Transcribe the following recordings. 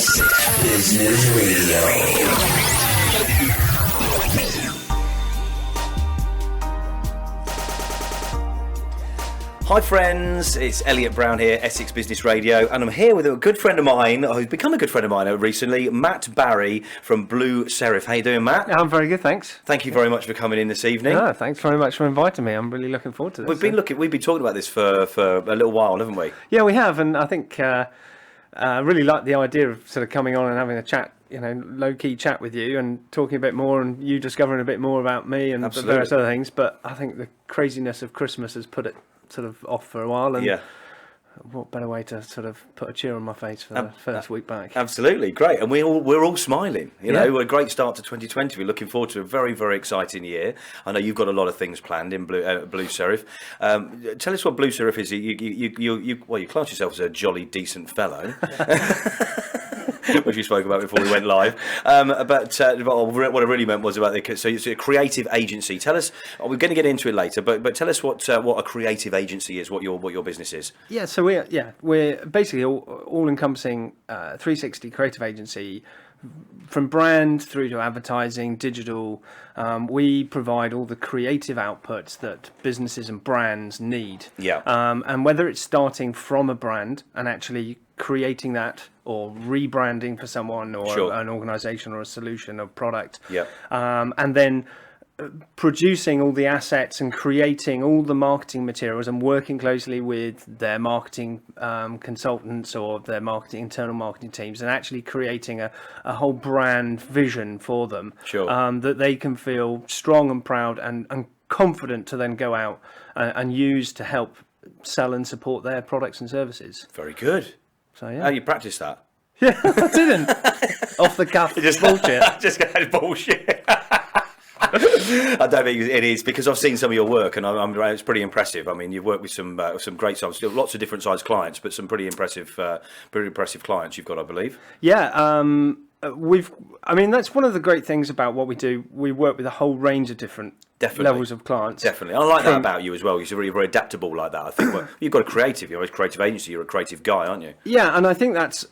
Essex Business Radio. Hi friends, it's Elliot Browne here, Essex Business Radio, and I'm here with a good friend of mine, who's become a good friend of mine recently, Matt Barry from Blue Serif. How you doing, Matt? I'm very good, thanks. Thank you very much for coming in this evening. No, thanks very much for inviting me. I'm really looking forward to this. We've been talking about this for a little while, haven't we? Yeah, we have, and I think really like the idea of sort of coming on and having a chat, low-key chat with you and talking a bit more and you discovering a bit more about me and various other things. But I think the craziness of Christmas has put it sort of off for a while, and what better way to sort of put a cheer on my face for the first week back? Absolutely, great, and we're all smiling. We're a great start to 2020. We're looking forward to a very, very exciting year. I know you've got a lot of ththings planned in Blue Serif. Tell us what Blue Serif is. You class yourself as a jolly decent fellow. Which we spoke about before we went live. But what I really meant was about so it's a creative agency. Tell us. We're going to get into it later, but tell us what a creative agency is. What your business is. Yeah. So we're basically all encompassing 360 creative agency. From brand through to advertising, digital, we provide all the creative outputs that businesses and brands need. Yeah. And whether it's starting from a brand and actually creating that, or rebranding for someone, or an organisation, or a solution, or product. Yeah. And then producing all the assets and creating all the marketing materials and working closely with their marketing consultants or their internal marketing teams, and actually creating a whole brand vision for them, that they can feel strong and proud and confident to then go out and use to help sell and support their products and services. Very good. So yeah. How you practice that? Yeah, I didn't. Off the cuff. Just bullshit. Just bullshit. I don't think it is, because I've seen some of your work, and it's pretty impressive. I mean, you've worked with some great size, lots of different size clients, but some pretty impressive clients you've got, I believe. Yeah, that's one of the great things about what we do. We work with a whole range of different levels of clients. Definitely, I like that about you as well. You're really very adaptable like that. I think you've got you're a creative agency. You're a creative guy, aren't you? Yeah, and I think that's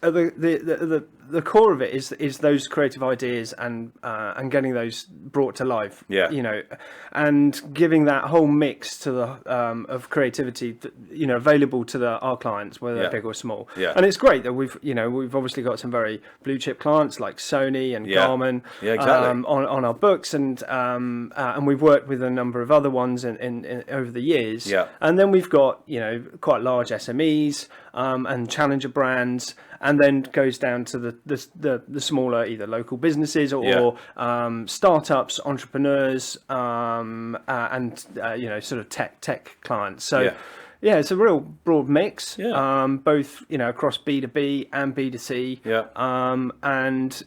the core of it is those creative ideas and getting those brought to life. Yeah. And giving that whole mix to the of creativity, available to our clients, whether they're big or small. Yeah. And it's great that we've obviously got some very blue chip clients like Sony and Garmin. Yeah, exactly. On our books, and we've worked with a number of other ones in over the years. Yeah. And then we've got quite large SMEs and challenger brands, and then goes down to the smaller either local businesses or startups, entrepreneurs, and sort of tech clients. So yeah, it's a real broad mix, both across B2B and B2C. Yeah. And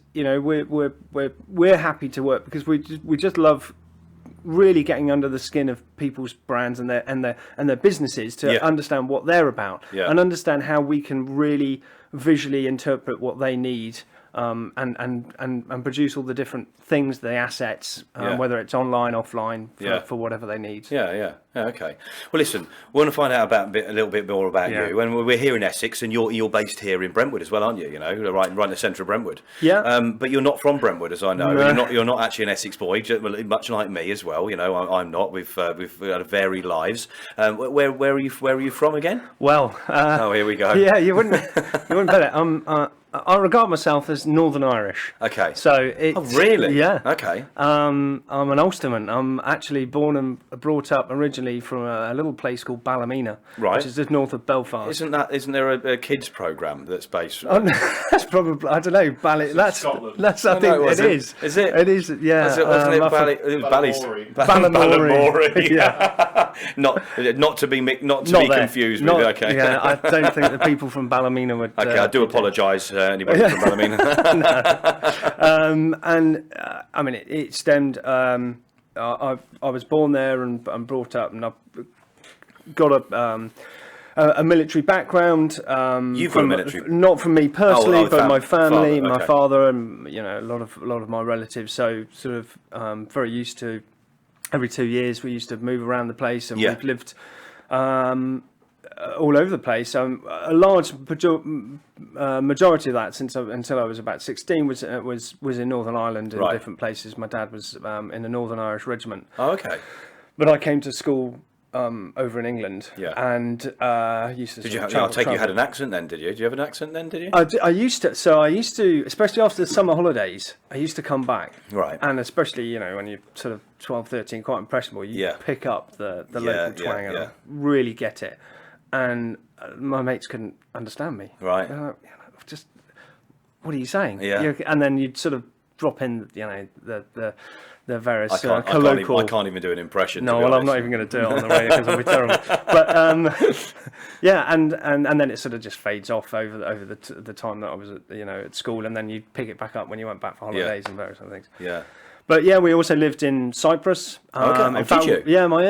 we're happy to work because we just love really getting under the skin of people's brands and their businesses to understand what they're about and understand how we can really visually interpret what they need, and produce all the different things, the assets, whether it's online, offline, for whatever they need. Yeah, okay. Well, listen, we want to find out a little bit more about you. And we're here in Essex, and you're based here in Brentwood as well, aren't you? Right in the centre of Brentwood. Yeah. But you're not from Brentwood, as I know. No. You're not actually an Essex boy, much like me as well. I'm not. We've had varied lives. Where are you from again? Well. Here we go. Yeah, you wouldn't bet it. I regard myself as Northern Irish. Okay. So it's... Oh, really? Yeah. Okay. I'm an Ulsterman. I'm actually born and brought up originally from a little place called Ballymena, which is just north of Belfast. Isn't there a kids programme that's based? That's probably, I don't know. Scotland. I think it is. Is it? It is. Yeah. Wasn't it Ballymore? Ballymore. Yeah. not to be confused with. Okay. Yeah. I don't think the people from Ballymena would. Okay. I do apologise. Anybody from Ballymena? I mean, it stemmed. I was born there and brought up, and I've got a military background. You've got a military, not from me personally, but my family, father, my father, and a lot of my relatives. So sort of very used to. Every 2 years, we used to move around the place, and we've lived. all over the place. A large majority of that, until I was about 16, was in Northern Ireland in different places. My dad was in the Northern Irish Regiment. Oh, okay. But I came to school over in England, and used to. Did you? I take you had an accent then, did you? Did you have an accent then? Did you? I used to. So I used to, especially after the summer holidays, I used to come back. Right. And especially, when you're sort of 12, 13, quite impressionable, you pick up the local twang and really get it. And my mates couldn't understand me. Right. Just, what are you saying? Yeah. And then you'd sort of drop in, the various colloquial. I can't even do an impression. No, well, I'm not even going to do it on the radio because I'll be terrible. But and then it sort of just fades off over the time that I was at school, and then you pick it back up when you went back for holidays and various other things. Yeah. But we also lived in Cyprus. Okay, did you? Yeah, my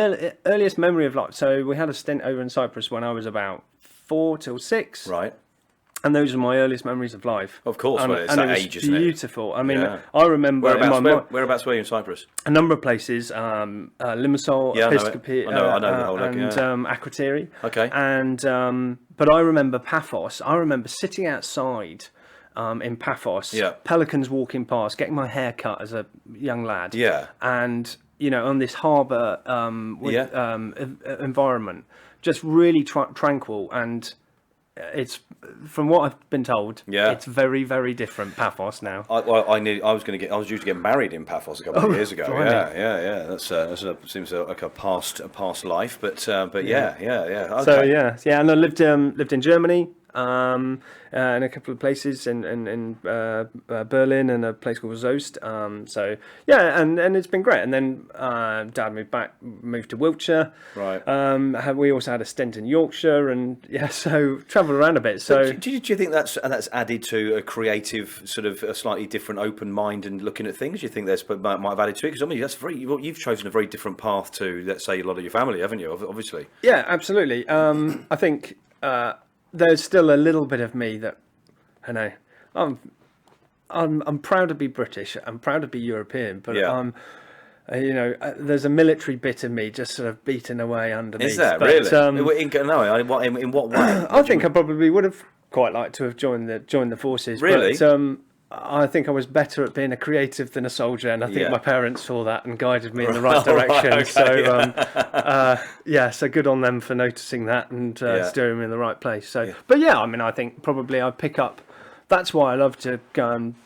earliest memory of life. So we had a stint over in Cyprus when I was about 4 till 6. Right. And those are my earliest memories of life. Of course, it's and that it age, isn't it? Beautiful. I mean, I remember whereabouts were you in Cyprus? A number of places, Limassol, Episcopi, I know and Akrotiri. Okay. And but I remember Paphos. I remember sitting outside in Paphos, pelicans walking past, getting my hair cut as a young lad. Yeah. And on this harbour environment, just really tranquil, and it's, from what I've been told, it's very, very different Paphos now. I was due to get married in Paphos a couple of years ago. Blimey. Yeah. That seems like a past life, but yeah. Okay. So and I lived in Germany. In a couple of places in Berlin and a place called Soest. And it's been great. And then Dad moved to Wiltshire. Right. We also had a stint in Yorkshire, and so travelled around a bit. So do you think that's added to a creative, sort of a slightly different, open mind and looking at things? Do you think might have added to it? Because I mean, you've chosen a very different path to, let's say, a lot of your family, haven't you? Obviously. Yeah, absolutely. I think. There's still a little bit of me that, I know, I'm proud to be British. I'm proud to be European, but there's a military bit of me just sort of beating away underneath. Is that really? In what way? I think I probably would have quite liked to have joined the forces. Really? But, I think I was better at being a creative than a soldier, and I think my parents saw that and guided me in the right direction. Right, okay. So good on them for noticing that and steering me in the right place. So, but I mean, I think probably I pick up. That's why I love to go and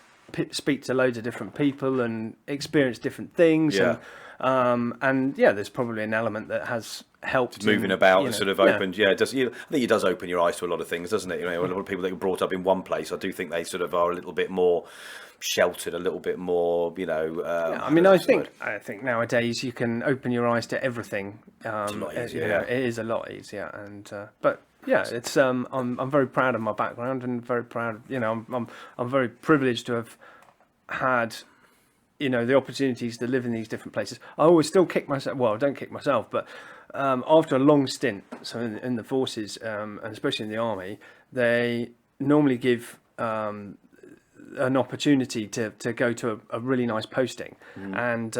speak to loads of different people and experience different things. Yeah. And there's probably an element that has helped moving about, sort of opened. I think it does open your eyes to a lot of things, doesn't it? A lot of people that are brought up in one place, I do think they sort of are a little bit more sheltered, a little bit more, I mean, I think nowadays you can open your eyes to everything. It's a lot easier, it is a lot easier, and but. Yeah, it's I'm very proud of my background and very proud. I'm very privileged to have had the opportunities to live in these different places. I always still kick myself. Well, I don't kick myself, but after a long stint, so in the forces, and especially in the army, they normally give an opportunity to go to a really nice posting, and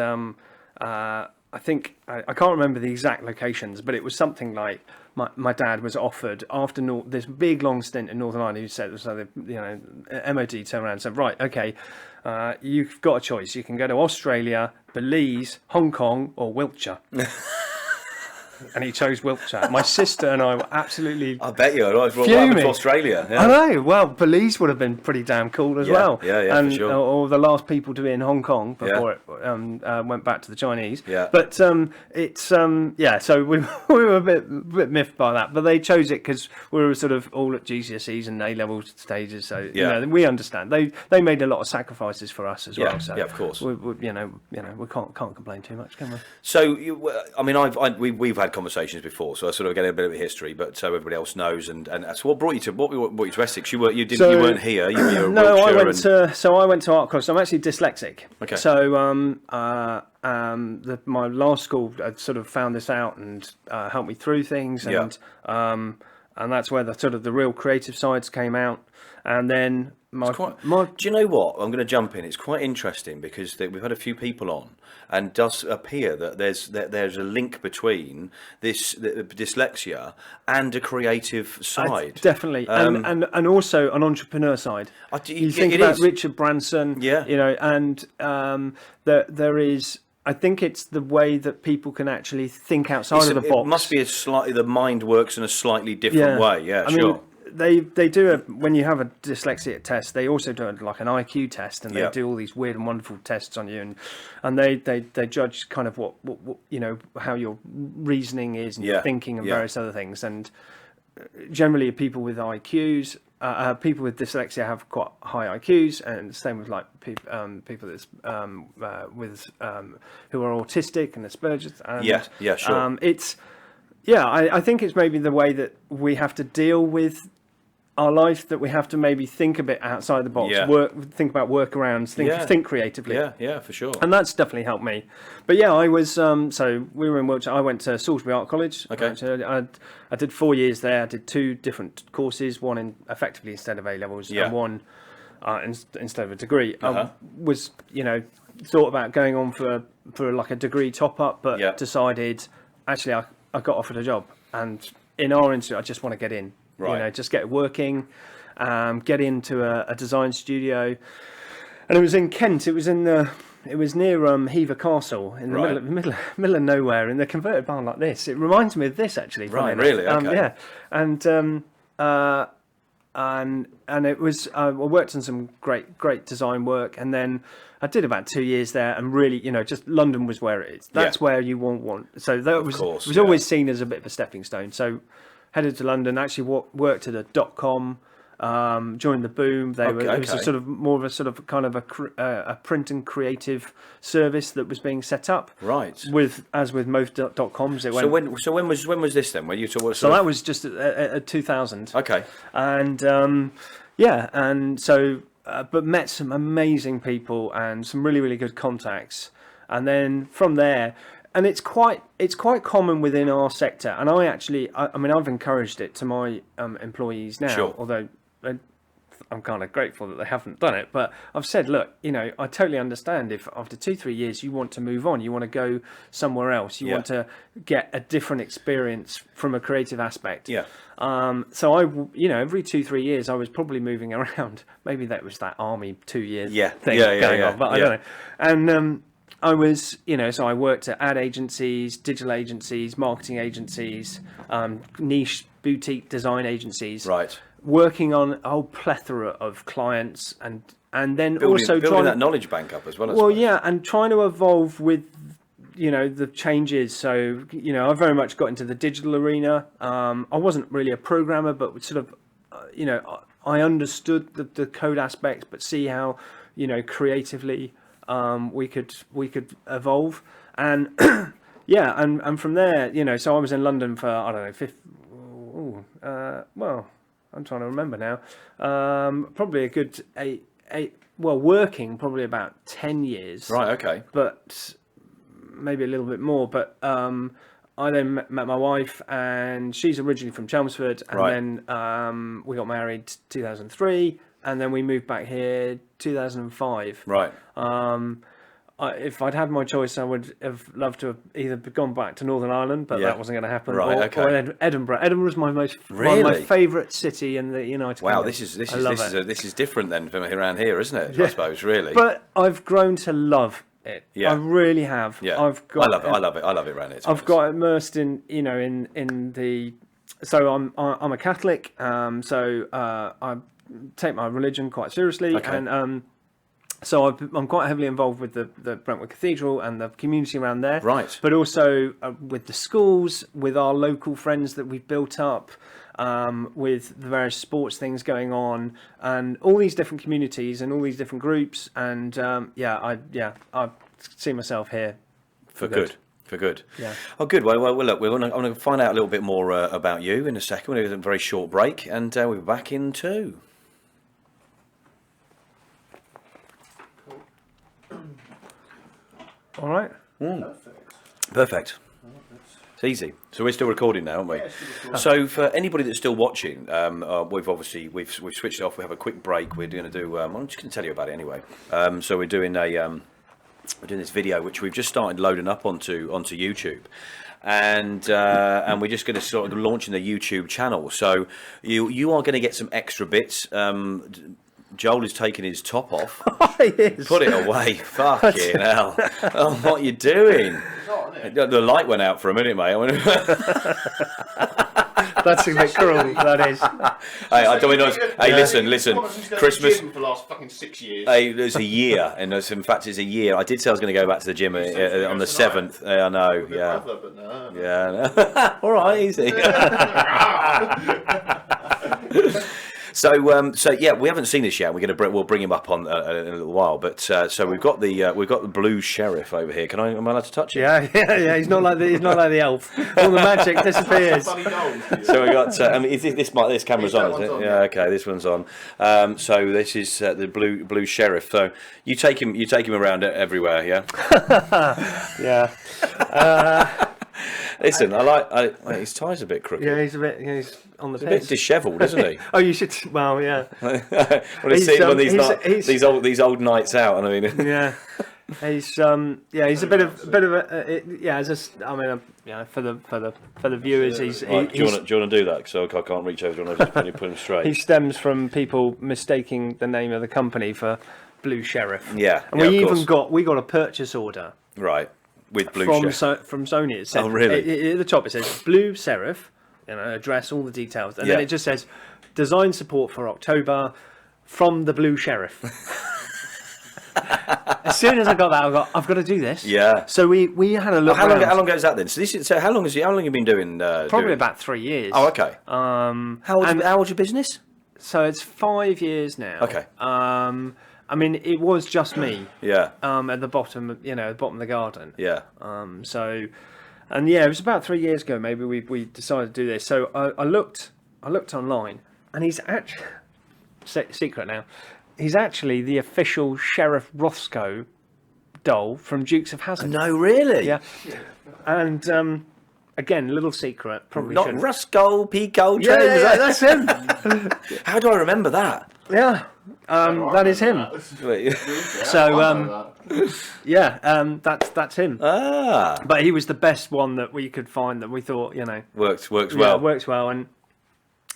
I think I can't remember the exact locations, but it was something like my dad was offered after this big long stint in Northern Ireland. He said, so MOD turned around and said, right, okay, you've got a choice. You can go to Australia, Belize, Hong Kong, or Wiltshire. And he chose Wiltshire. My sister and I were absolutely I bet you. I fuming. To Australia. Yeah. I know. Well, Belize would have been pretty damn cool as well. Yeah, and, for sure. Or the last people to be in Hong Kong before it went back to the Chinese. Yeah. But it's so we were a bit miffed by that. But they chose it because we were sort of all at GCSEs and A-level stages. So we understand. They made a lot of sacrifices for us as well. So of course. We can't complain too much, can we? So I mean, we've had conversations before, so I sort of get a bit of a history, but so everybody else knows. And so what brought you to Essex? You weren't here. You were no, Wiltshire I went to art college. I'm actually dyslexic. Okay. So my last school sort of found this out and helped me through things, and and that's where the sort of the real creative sides came out. And then Do you know what? I'm going to jump in. It's quite interesting because we've had a few people on, and it does appear that there's a link between the dyslexia and a creative side. Definitely, and also an entrepreneur side. You think about Richard Branson, and there is. I think it's the way that people can actually think outside of the box. It must be the mind works in a slightly different way. Yeah, I mean, they do when you have a dyslexia test, they also do like an IQ test, and they do all these weird and wonderful tests on you, and they judge kind of what how your reasoning is and your thinking and various other things. And generally, people with IQs, people with dyslexia have quite high IQs, and the same with like people that's with who are autistic and Asperger's. And, sure. I think it's maybe the way that we have to deal with our life, that we have to maybe think a bit outside the box, think about workarounds, think creatively. Yeah, for sure. And that's definitely helped me. But yeah, I was so we were in Wiltshire. I went to Salisbury Art College. Okay. I did 4 years there. I did 2 different courses, one effectively instead of A levels, and one instead of a degree. I was thought about going on for like a degree top up, but decided actually I got offered a job, and in our institute I just want to get in. Right. Just get working, get into a design studio, and it was in Kent. It was near Hever Castle in the middle of nowhere, in the converted barn like this. It reminds me of this actually. Right, really? Okay. And it was I worked on some great design work, and then I did about 2 years there, and really just London was where it is. That's where you want. So that was always seen as a bit of a stepping stone. So headed to London, actually worked at a .com during the boom. It was a sort of more of a sort of kind of a print and creative service that was being set up. Right. As with most .coms, it went. So when was this then? When you talk? So that was just at 2000. Okay. And and so but met some amazing people and some really, really good contacts, and then from there. And it's quite common within our sector, and I mean I've encouraged it to my employees now, although I'm kind of grateful that they haven't done it. But I've said, look, I totally understand if after 2-3 years you want to move on, you want to go somewhere else, you want to get a different experience from a creative aspect. Yeah. So every 2-3 years I was probably moving around. Maybe that was that army 2 years thing going on, but I don't know. And I was, so I worked at ad agencies, digital agencies, marketing agencies, niche boutique design agencies. Right. Working on a whole plethora of clients, and then building that knowledge bank up as well. And trying to evolve with, the changes. So, I very much got into the digital arena. I wasn't really a programmer, but sort of, I understood the code aspects, but see how, creatively. We could evolve, and and from there, so I was in London for I don't know, I'm trying to remember now, probably a good working probably about 10 years. Right. Okay. But maybe a little bit more. But I then met my wife, and she's originally from Chelmsford, and then we got married 2003. And then we moved back here 2005. Right. If I'd had my choice, I would have loved to have either gone back to Northern Ireland, but that wasn't going to happen. Right. Or Edinburgh. Edinburgh was one of my favourite city in the United Kingdom. Wow, this is different then from around here, isn't it? I suppose, really. But I've grown to love it. Yeah. I really have. Yeah. I love it around here. I've got immersed in the. So I'm a Catholic. So I take my religion quite seriously, and so I'm quite heavily involved with the Brentwood Cathedral and the community around there. Right. But also with the schools, with our local friends that we've built up, with the various sports things going on, and all these different communities and all these different groups. And I see myself here for good. For good. Yeah. Oh, good. Well, look, I'm going to find out a little bit more about you in a second. We're going to have a very short break, and we'll be back in 2. All right. Perfect. It's easy. So we're still recording now, aren't we? Yeah, so for anybody that's still watching, we've switched it off. We have a quick break. We're going to do. I'm just going to tell you about it anyway. So we're doing this video which we've just started loading up onto YouTube. And we're just going to sort of launching the YouTube channel. So you are going to get some extra bits. Joel is taking his top off. Put it away. Fucking hell. Oh, what are you doing? The light went out for a minute, mate. That's a bit cruel, that is. Hey, I don't know. Hey, listen. Christmas. For the last fucking 6 years. Hey, there's a year, and in fact, it's a year. I did say I was going to go back to the gym on the 7th. I know, yeah. Brother, but no. Yeah. All right, easy. So yeah, we haven't seen this yet. We'll bring him up on in a little while. But so we've got the blue sheriff over here. Am I allowed to touch it? Yeah. He's not like the elf. All the magic disappears. So we got. This camera's on, is it? Yeah. Okay, this one's on. So this is the blue sheriff. So you take him around everywhere. Yeah. Yeah. Listen, his tie's a bit crooked. Yeah, he's on the piss. A bit dishevelled, isn't he? Oh, you should. Well, yeah. When I see him on these old nights out, and I mean. Yeah. He's a bit of for the viewers, he's. Right, do you want to do that? So I can't reach over. Do you want to just put him straight? He stems from people mistaking the name of the company for Blue Sheriff. Yeah, and we got a purchase order. Right. With Blue Sheriff from Sony. It said, oh, really? At the top it says Blue Sheriff, address, all the details, and then it just says design support for October from the Blue Sheriff. As soon as I got that, I've got to do this. Yeah. So we had a look. How long ago is that then? So how long have you been doing? Probably about 3 years. Oh, okay. How old's your business? So it's 5 years now. Okay. I mean, it was just me. Yeah. At the bottom, the bottom of the garden. Yeah. It was about 3 years ago. Maybe we decided to do this. So I looked online, and he's actually secret now. He's actually the official Sheriff Rothsco doll from Dukes of Hazzard. No, really? Yeah. And again, little secret. Probably not shouldn't. Roscoe Pico. Yeah, that's him. How do I remember that? Yeah. That is him. That's him. Ah. But he was the best one that we could find that we thought, works well. Yeah, works well. And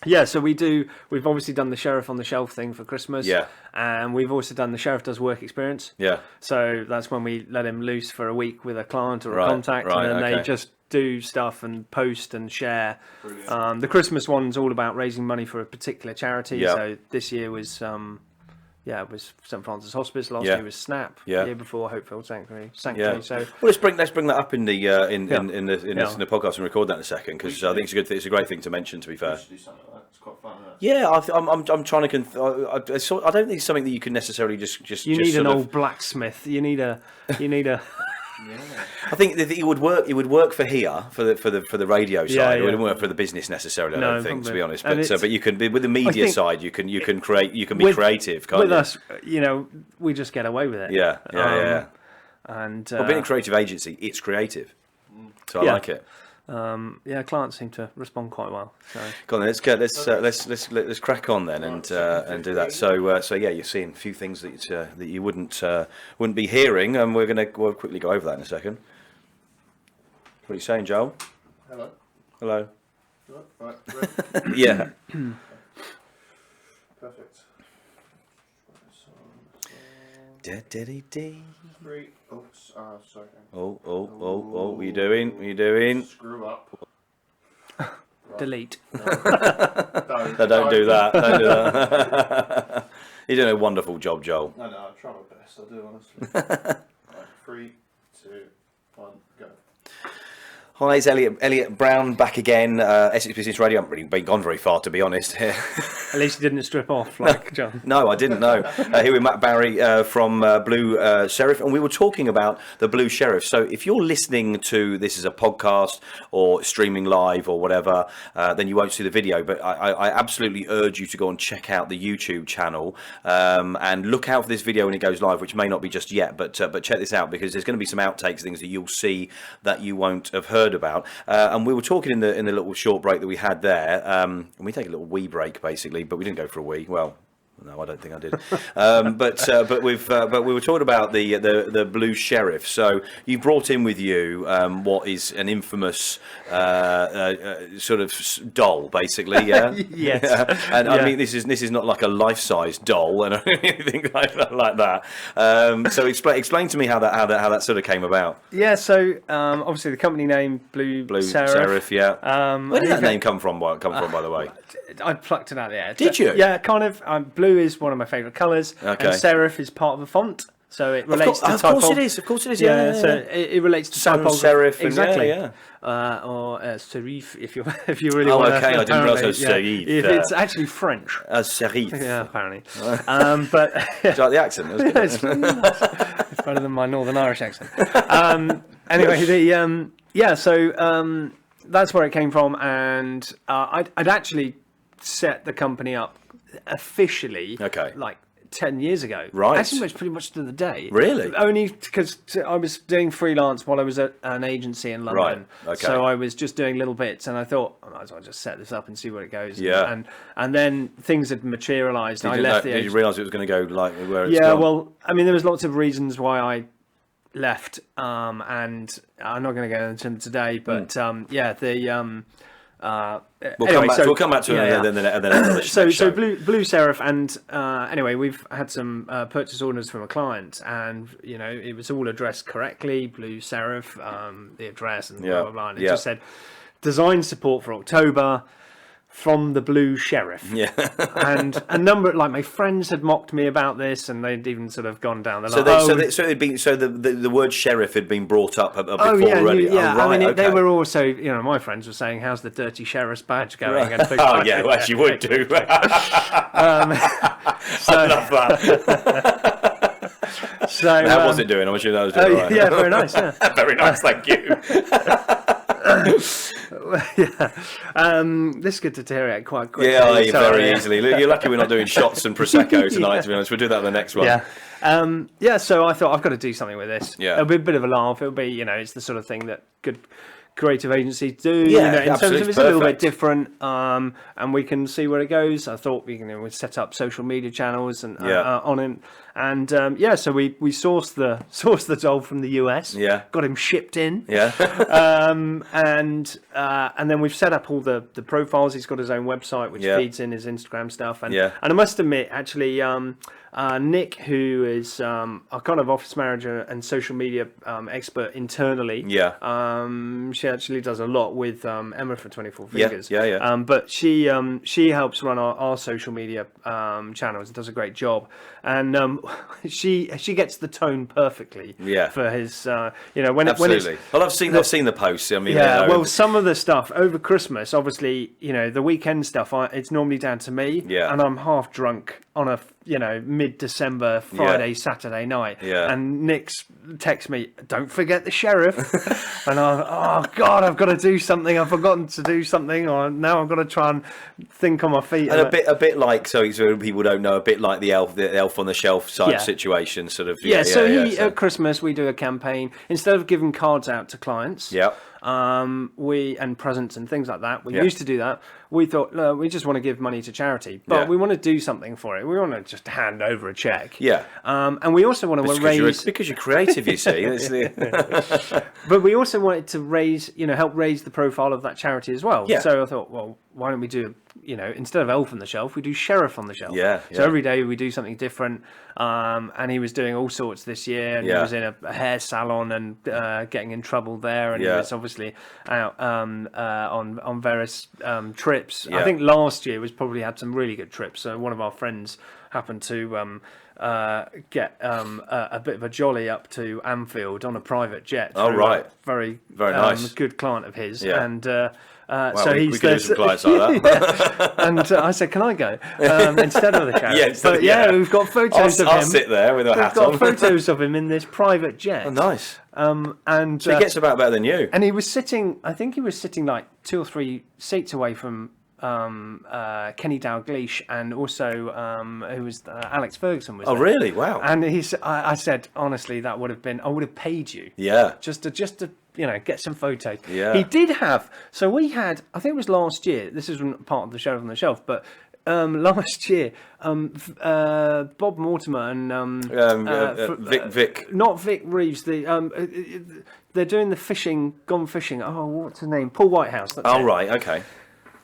yeah, so we've obviously done the Sheriff on the Shelf thing for Christmas. Yeah. And we've also done the Sheriff Does Work experience. Yeah. So that's when we let him loose for a week with a client or a contact, and then they just do stuff and post and share. The Christmas one's all about raising money for a particular charity. Yeah. So this year was it was St Francis Hospice. Last year was SNAP. Yeah. The year before Hopefield Sanctuary. Yeah. So well, let's bring that up in the in the podcast and record that in a second, because I think it's a great thing to mention. To be fair. Do something like that. It's quite fun. Yeah, I'm trying to. I don't think it's something that you can necessarily just. You need an old blacksmith. You need a. Yeah. I think that it would work. It would work for here for the radio side. It wouldn't work for the business necessarily. I don't think, to be honest. But you can with the media side. You can create. You can be creative. Can't with you? Us, we just get away with it. Yeah. And being a creative agency, it's creative. So I like it. Clients seem to respond quite well. So. Go on, let's crack on then and do that. So you're seeing a few things that you wouldn't be hearing, and we'll quickly go over that in a second. What are you saying, Joel? Hello. Right. Yeah. Perfect. Da-da-dee-dee. 3. Oops. Sorry. Oh! What are you doing? Screw up. Right. Delete. No. Don't do that. Don't do that. You're doing a wonderful job, Joel. No, I try my best. I do, honestly. Right, 3, 2, 1, go. Hi, it's Elliot Browne back again. Essex Business Radio. I haven't really been gone very far, to be honest. At least you didn't strip off like John. No, I didn't know. Here with Matt Barry from Blue Sheriff, and we were talking about the Blue Sheriff. So if you're listening to this as a podcast or streaming live or whatever, then you won't see the video. But I absolutely urge you to go and check out the YouTube channel and look out for this video when it goes live, which may not be just yet. But check this out, because there's going to be some outtakes, things that you'll see that you won't have heard heard about. And we were talking in the little short break that we had there. And we take a little wee break basically, but we didn't go for a wee. Well, no, I don't think I did. But we were talking about the Blue Sheriff. So you brought in with you what is an infamous sort of doll, basically. Yeah. Yes. And I mean, this is not like a life-size doll and anything like that. So explain to me how that sort of came about. Yeah. So obviously the company name Blue Serif. Yeah. Where did that name come from? By the way. I plucked it out of the air. Did you? Yeah, kind of. Blue is one of my favourite colours. Okay. And serif is part of a font, so it relates to typography. Of course it is. Yeah. So it relates to sans typography. serif. Exactly. Yeah. Or serif, if you really want. Oh, okay. I didn't realise it was serif. If it's actually French. Serif. Yeah, apparently. But do you like the accent? It's better than my Northern Irish accent. Anyway, So that's where it came from, and I'd actually set the company up officially like 10 years ago. Right. Actually, pretty much to the day. Really? Only because I was doing freelance while I was at an agency in London. Right. Okay. So I was just doing little bits, and I thought I might as well just set this up and see where it goes. Yeah. And then things had materialised. I left the Did agency. you realise it was going to go like where it's Yeah. gone? Well, I mean, there was lots of reasons why I left, and I'm not going to go into them today, but We'll come back to it and then so Blue Serif, and anyway, we've had some purchase orders from a client, and it was all addressed correctly, Blue Serif, the address and blah blah blah, and it just said design support for October from the Blue Sheriff. Yeah. And a number, like my friends had mocked me about this, and they'd even sort of gone down the line. So the word sheriff had been brought up before already. Yeah, right, I mean, they were also, my friends were saying, "How's the dirty sheriff's badge going?" Right. And well, as you would do. I love that. So how was it doing? I'm sure that was doing all right. Yeah, very nice. Yeah. Very nice, thank you. This could deteriorate quite quickly. Yeah, very easily. You're lucky we're not doing shots and prosecco tonight. To be honest, we'll do that in the next one. Yeah. So I thought I've got to do something with this. Yeah, it'll be a bit of a laugh. It'll be, it's the sort of thing that good creative agencies do. Yeah, in terms of it's perfect. a little bit different, and we can see where it goes. I thought we set up social media channels and on it. And so we sourced the doll from the US. Yeah, got him shipped in. Yeah, and then we've set up all the profiles. He's got his own website which feeds in his Instagram stuff. And I must admit, actually, Nick, who is our kind of office manager and social media expert internally. She actually does a lot with Emma for 24 Fingers. But she helps run our social media channels and does a great job. And she gets the tone perfectly. For his when absolutely. I've seen the posts. I mean, some of the stuff over Christmas, obviously, the weekend stuff, it's normally down to me. And I'm half drunk on a mid-December Friday, Saturday night. And Nick's texts me, "Don't forget the sheriff." And oh God, I've got to do something. I've forgotten to do something, or now I've got to try and think on my feet. And a bit like, so people don't know, a bit like the elf on the shelf type situation, sort of. At Christmas we do a campaign. Instead of giving cards out to clients, and presents and things like that, we used to do that. We thought, no, we just want to give money to charity, but we want to do something for it. We want to just hand over a check. And we also want to raise, because you're creative, you see. But we also wanted to raise, help raise the profile of that charity as well. So I thought, well, why don't we do, instead of elf on the shelf, we do sheriff on the shelf. So every day we do something different. And he was doing all sorts this year, and he was in a hair salon and getting in trouble there, and he was obviously out on various trips. I think last year was probably had some really good trips. So one of our friends happened to get a bit of a jolly up to Anfield on a private jet. Very nice. Good client of his, and. So we could do some clients like that. And I said, "Can I go instead of the charity?" We've got photos of him. I'll sit there with a hat on. We've got photos of him in this private jet. Oh, nice. And so he gets about better than you. And he was sitting. I think he was sitting like 2 or 3 seats away from Kenny Dalglish, and also who was Alex Ferguson was. Oh, there. Really? Wow. And I said, honestly, that would have been. I would have paid you. Yeah. Just to get some photos. Yeah. He did have. So we had. I think it was last year. This isn't part of the Sheriff on the Shelf, but. Last year, Bob Mortimer and Vic. not Vic Reeves. They're doing the gone fishing. Oh, what's his name? Paul Whitehouse. That's it. Right, okay.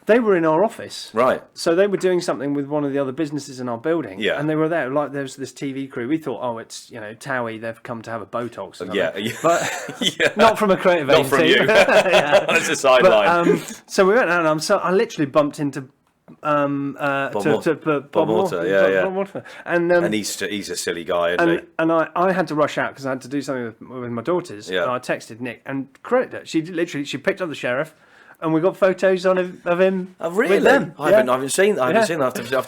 They were in our office. Right. So they were doing something with one of the other businesses in our building. Yeah. And they were there. Like, there was this TV crew. We thought, oh, it's, Towie, they've come to have a Botox or something. Yeah. But Yeah. not from a creative Not agency. from you. That's a sideline. So we went out and I literally bumped into Bob Mortimer, yeah. Bob Mortimer. And he's a silly guy, isn't he? And I had to rush out because I had to do something with my daughters. Yeah. And I texted Nick and credit her. She picked up the Sheriff, and we got photos of him. Oh, really? With them. I haven't seen that. I have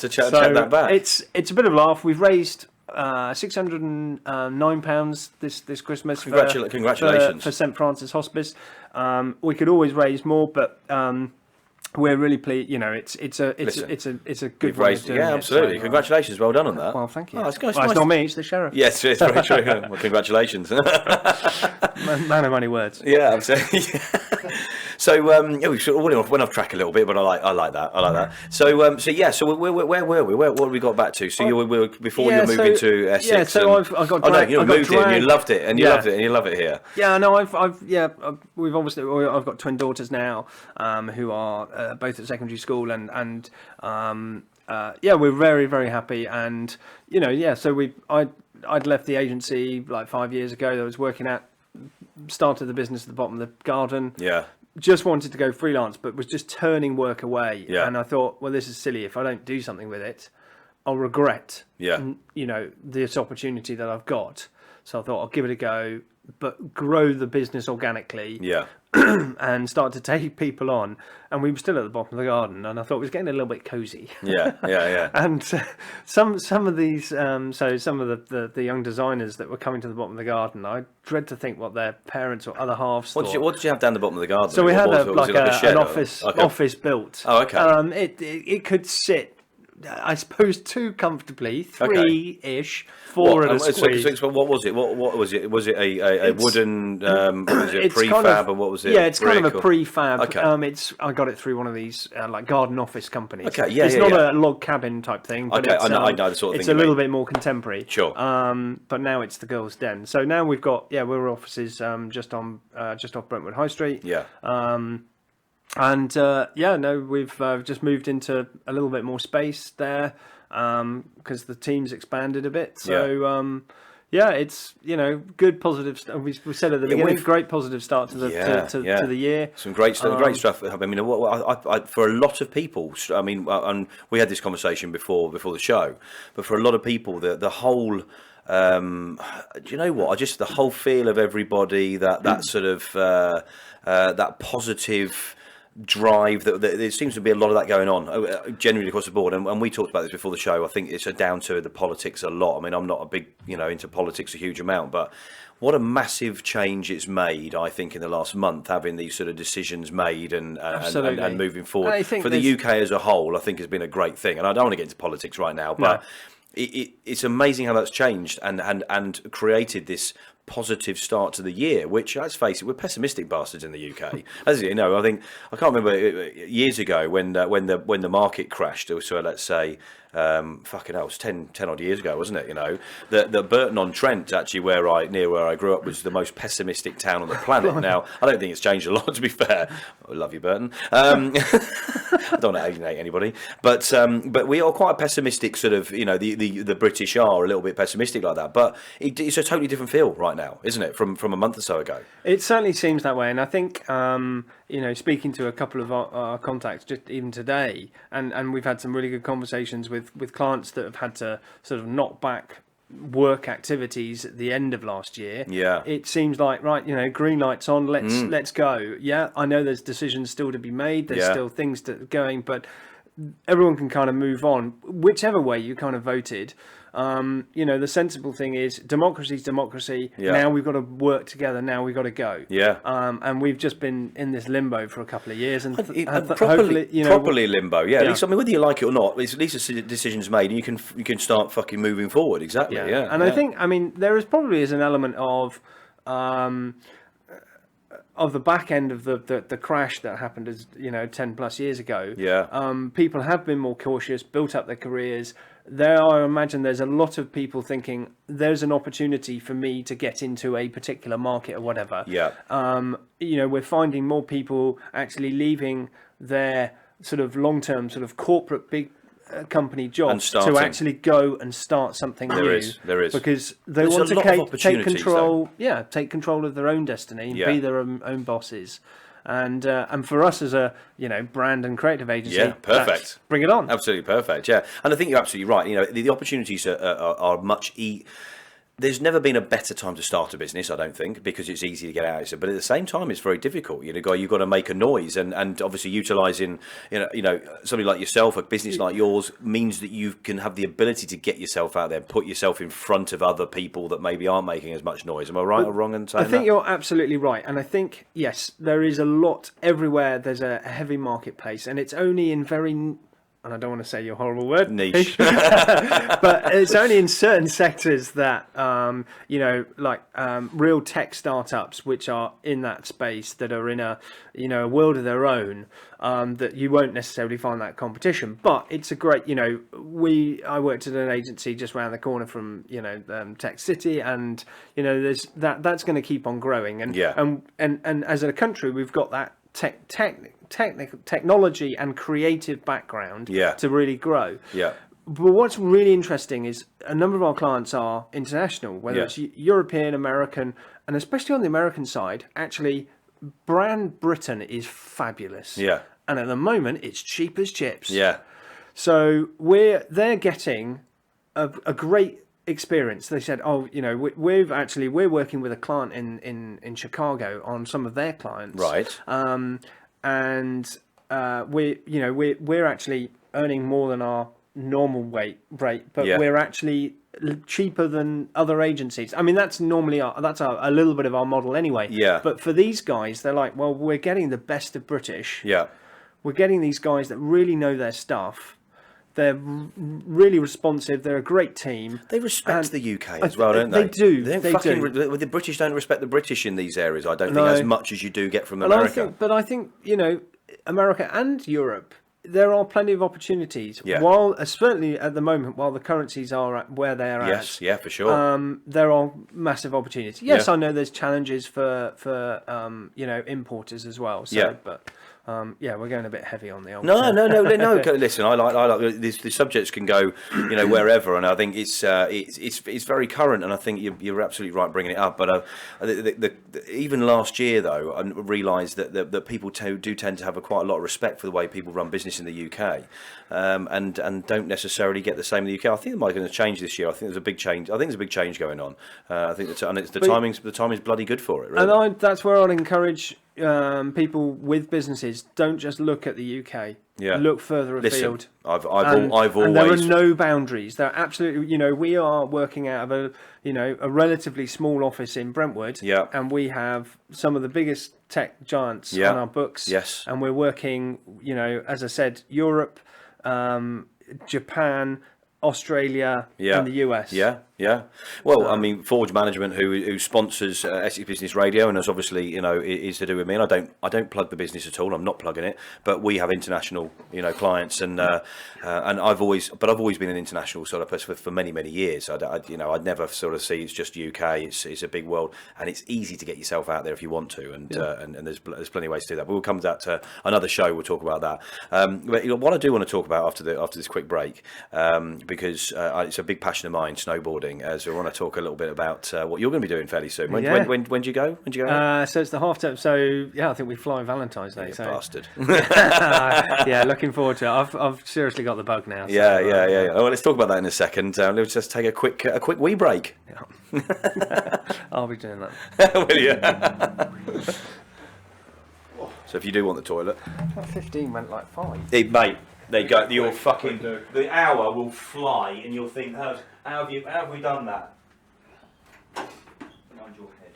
to check that back. It's a bit of a laugh. We've raised £609 this Christmas. Congratulations for St Francis Hospice. We could always raise more, but. We're really pleased. It's a good way of doing it. Absolutely. Congratulations. Well done on that. Well, thank you. Oh, it's not me. It's the Sheriff. Yes, it's very true. Well, congratulations. Man of many words. Yeah, absolutely. So we sort of went off track a little bit, but I like that. So where were we? What have we got back to? So you were before you were moving to Essex. Yeah, so I've got. You moved in. You loved it, and you loved it, and you love it here. Yeah, no, I've got twin daughters now, who are both at secondary school, and we're very, very happy, and so I'd left the agency like 5 years ago that I was working at, started the business at the bottom of the garden. Yeah. Just wanted to go freelance, but was just turning work away. Yeah. And I thought, well, this is silly. If I don't do something with it, I'll regret. Yeah. This opportunity that I've got. So I thought I'll give it a go, but grow the business organically. Yeah. And start to take people on, and we were still at the bottom of the garden, and I thought it was getting a little bit cosy. Yeah. And some of these, some of the young designers that were coming to the bottom of the garden, I dread to think what their parents or other halves thought. What did you have down the bottom of the garden? So we had an office built. Oh, okay. It could sit, I suppose, two comfortably, three-ish, four at a squeeze. So what was it? What was it? Was it a wooden? Was it prefab, or what was it? Yeah, it's kind of a prefab. Okay. I got it through one of these like garden office companies. Okay, yeah, it's not a log cabin type thing. But okay, it's, I know the sort of it's thing. It's a little bit more contemporary. Sure. But now it's the girls' den. So now we've got we're offices just off Brentwood High Street. Yeah. We've just moved into a little bit more space there because the team's expanded a bit. So it's good positive. We said at the beginning, great positive start to the to the year. Some great stuff. I mean, for a lot of people, I mean, and we had this conversation before the show, but for a lot of people, the whole. Do you know what? The whole feel of everybody, that sort of that positive drive, that there seems to be a lot of that going on generally across the board, and we talked about this before the show. I think it's down to the politics a lot. I mean, I'm not a big into politics a huge amount, but what a massive change it's made, I think, in the last month, having these sort of decisions made and moving forward. I think for the UK as a whole, I think has been a great thing, and I don't want to get into politics right now, but it's amazing how that's changed and created this positive start to the year, which, let's face it, we're pessimistic bastards in the UK. As you know, I can't remember years ago when the market crashed. So let's say, fucking hell, it was 10 odd years ago, wasn't it? The Burton-on-Trent, actually, near where I grew up, was the most pessimistic town on the planet. Now, I don't think it's changed a lot, to be fair. I love you, Burton. I don't want to alienate anybody, but we are quite a pessimistic sort of. The British are a little bit pessimistic like that, but it's a totally different feel right now, isn't it? From a month or so ago. It certainly seems that way, and I think speaking to a couple of our contacts just even today, and we've had some really good conversations with clients that have had to sort of knock back work activities at the end of last year. Yeah, it seems like green lights on. Let's go. Yeah, I know there's decisions still to be made. There's still things going, but everyone can kind of move on whichever way you kind of voted. The sensible thing is democracy's democracy. Yeah. Now we've got to work together. Now we've got to go. Yeah. And we've just been in this limbo for a couple of years, and properly limbo. Yeah. At least, I mean, whether you like it or not, at least a decision's made, and you can start fucking moving forward. Exactly. Yeah. And I think, there is probably an element of of the back end of the crash that happened, as 10 plus years ago. Yeah. People have been more cautious, built up their careers. I imagine there's a lot of people thinking there's an opportunity for me to get into a particular market or whatever. Yeah. We're finding more people actually leaving their sort of long-term sort of corporate big company jobs to actually go and start something new. There is. Because they want to take control. Though. Yeah, take control of their own destiny and be their own bosses. And for us as a brand and creative agency, perfect. Bring it on. Absolutely perfect. Yeah, and I think you're absolutely right. The opportunities are much. There's never been a better time to start a business, I don't think, because it's easy to get out. But at the same time, it's very difficult. You've got to make a noise, and obviously utilising, somebody like yourself, a business like yours, means that you can have the ability to get yourself out there, put yourself in front of other people that maybe aren't making as much noise. Am I right or wrong in saying that? I think you're absolutely right, and I think yes, there is a lot everywhere. There's a heavy marketplace, and it's only in very. And I don't want to say your horrible word, niche, but it's only in certain sectors that, real tech startups, which are in that space, that are in a world of their own, that you won't necessarily find that competition. But it's a great, I worked at an agency just around the corner from, Tech City, and there's that's going to keep on growing, and as a country, we've got that technology and creative background to really grow. Yeah. But what's really interesting is a number of our clients are international, whether it's European, American, and especially on the American side, actually, brand Britain is fabulous. Yeah. And at the moment, it's cheap as chips. Yeah. So they're getting a great experience. They said, we're working with a client in Chicago on some of their clients. Right. We're actually earning more than our normal rate, but we're actually cheaper than other agencies. I mean, that's normally a little bit of our model anyway. Yeah. But for these guys, they're like, well, we're getting the best of British. Yeah. We're getting these guys that really know their stuff. They're really responsive. They're a great team. They respect the UK as well, don't they? They do. The British don't respect the British in these areas, I don't think, as much as you do get from America. I think, America and Europe, there are plenty of opportunities. Yeah. While, certainly at the moment, while the currencies are at where they are at. Yes, yeah, for sure. There are massive opportunities. Yes, I know there's challenges for importers as well. So, but... we're going a bit heavy on the old. No. Listen, I like this. The subjects can go, wherever, and I think it's very current, and I think you're absolutely right bringing it up. But even last year, though, I realised that people do tend to have quite a lot of respect for the way people run business in the UK, and don't necessarily get the same in the UK. I think it might be going to change this year. I think there's a big change. I think there's a big change going on. I think the timing's bloody good for it. Really. And that's where I'd encourage people with businesses, don't just look at the UK. Yeah. Look further afield. Listen, I've always. And there are no boundaries. There are absolutely. We are working out of a relatively small office in Brentwood. Yeah. And we have some of the biggest tech giants on our books. Yes. And we're working. As I said, Europe, Japan, Australia, and the US. Yeah. Well, I mean, Forge Management, who sponsors Essex Business Radio, and is obviously, is to do with me. And I don't plug the business at all. I'm not plugging it. But we have international, clients, and I've always been an international sort of person for many years. I'd never sort of see it's just UK. It's a big world, and it's easy to get yourself out there if you want to. And there's plenty of ways to do that. But we'll come to that to another show. We'll talk about that. But what I do want to talk about after this quick break, because it's a big passion of mine, snowboarding. As we want to talk a little bit about what you're going to be doing fairly soon. When do you go? So it's the half term. So I think we fly Valentine's Day. You bastard. Looking forward to it. I've seriously got the bug now. So, yeah. Well, let's talk about that in a second. Let's just take a quick wee break. Yeah. I'll be doing that. Will you? So if you do want the toilet, 15 went like 5. Hey, mate. There you go. Your fucking the hour will fly, and you'll think, how have we done that? Mind your head.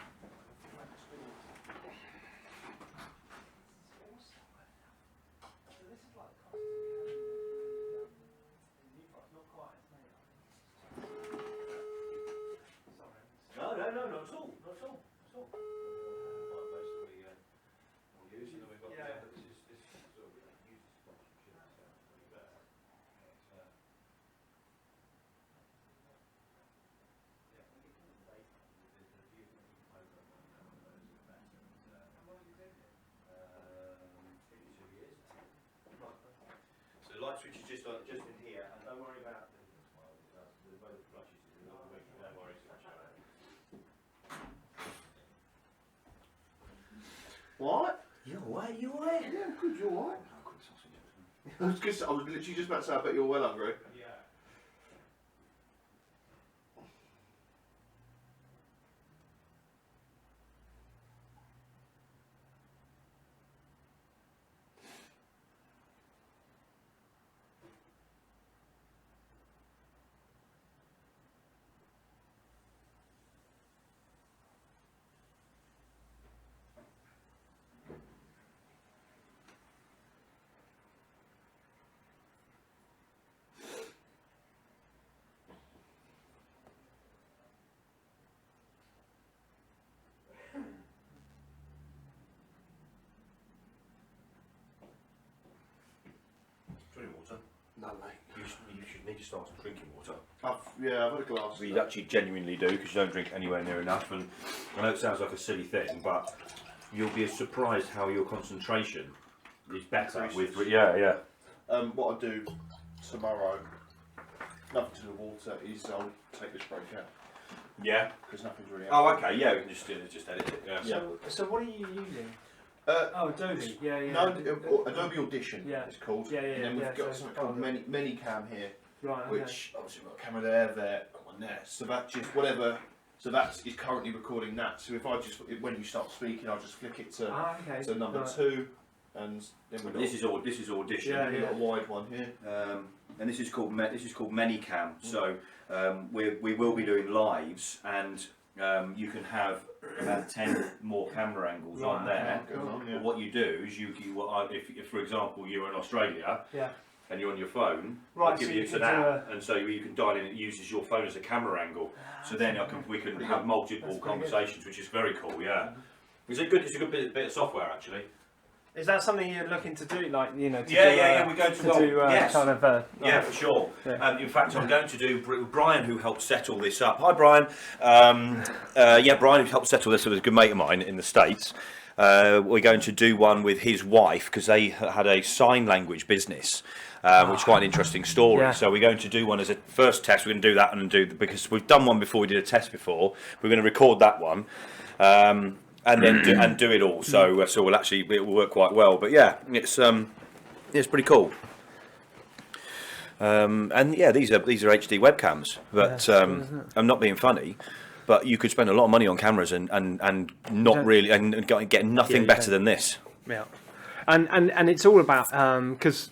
No, not at all. Basically, alright? You alright? Yeah, I'm good. You alright? I was literally just about to say, I bet you're well hungry. Water. No, mate. You should need to start drinking water. I've had a glass. You actually genuinely do, because you don't drink anywhere near enough. And I know it sounds like a silly thing, but you'll be surprised how your concentration is better with. Yeah. What I do tomorrow, nothing to do with water, is I'll take this break out. Yeah. Because nothing's really. Oh, okay. Yeah, we can just edit it. Yeah. So what are you using? Adobe. No, Adobe Audition. Yeah. It's called. Yeah. And then we've got something called Minicam here. Right. Which obviously we've got a camera there, got one there. So that just whatever. So that is currently recording that. So if I just when you start speaking, I'll just flick it to number 2, and then we. This is Audition. Yeah. We've got a wide one here. And this is called Minicam. So we will be doing lives, and you can have about 10 more camera angles on there. But what you do is if for example you're in Australia. Yeah. And you're on your phone, right, I'll give you an app, and so you can dial in. It uses your phone as a camera angle, so then we can have multiple conversations, which is very cool. Yeah, it's a good bit of software actually. Is that something you're looking to do, like We're going to yes. kind of yeah, for sure. Yeah. In fact, I'm going to do Brian, who helped settle this up. Hi, Brian. Brian, who helped settle this with a good mate of mine in the States. We're going to do one with his wife because they had a sign language business. Which is quite an interesting story. Yeah. So we're going to do one as a first test. We're going to do that and because we've done one before. We did a test before. We're going to record that one, and then do it all. So it will work quite well. But yeah, it's pretty cool. And yeah, these are HD webcams. But I'm not being funny. But you could spend a lot of money on cameras and not really and get nothing better than this. Yeah. And it's all about because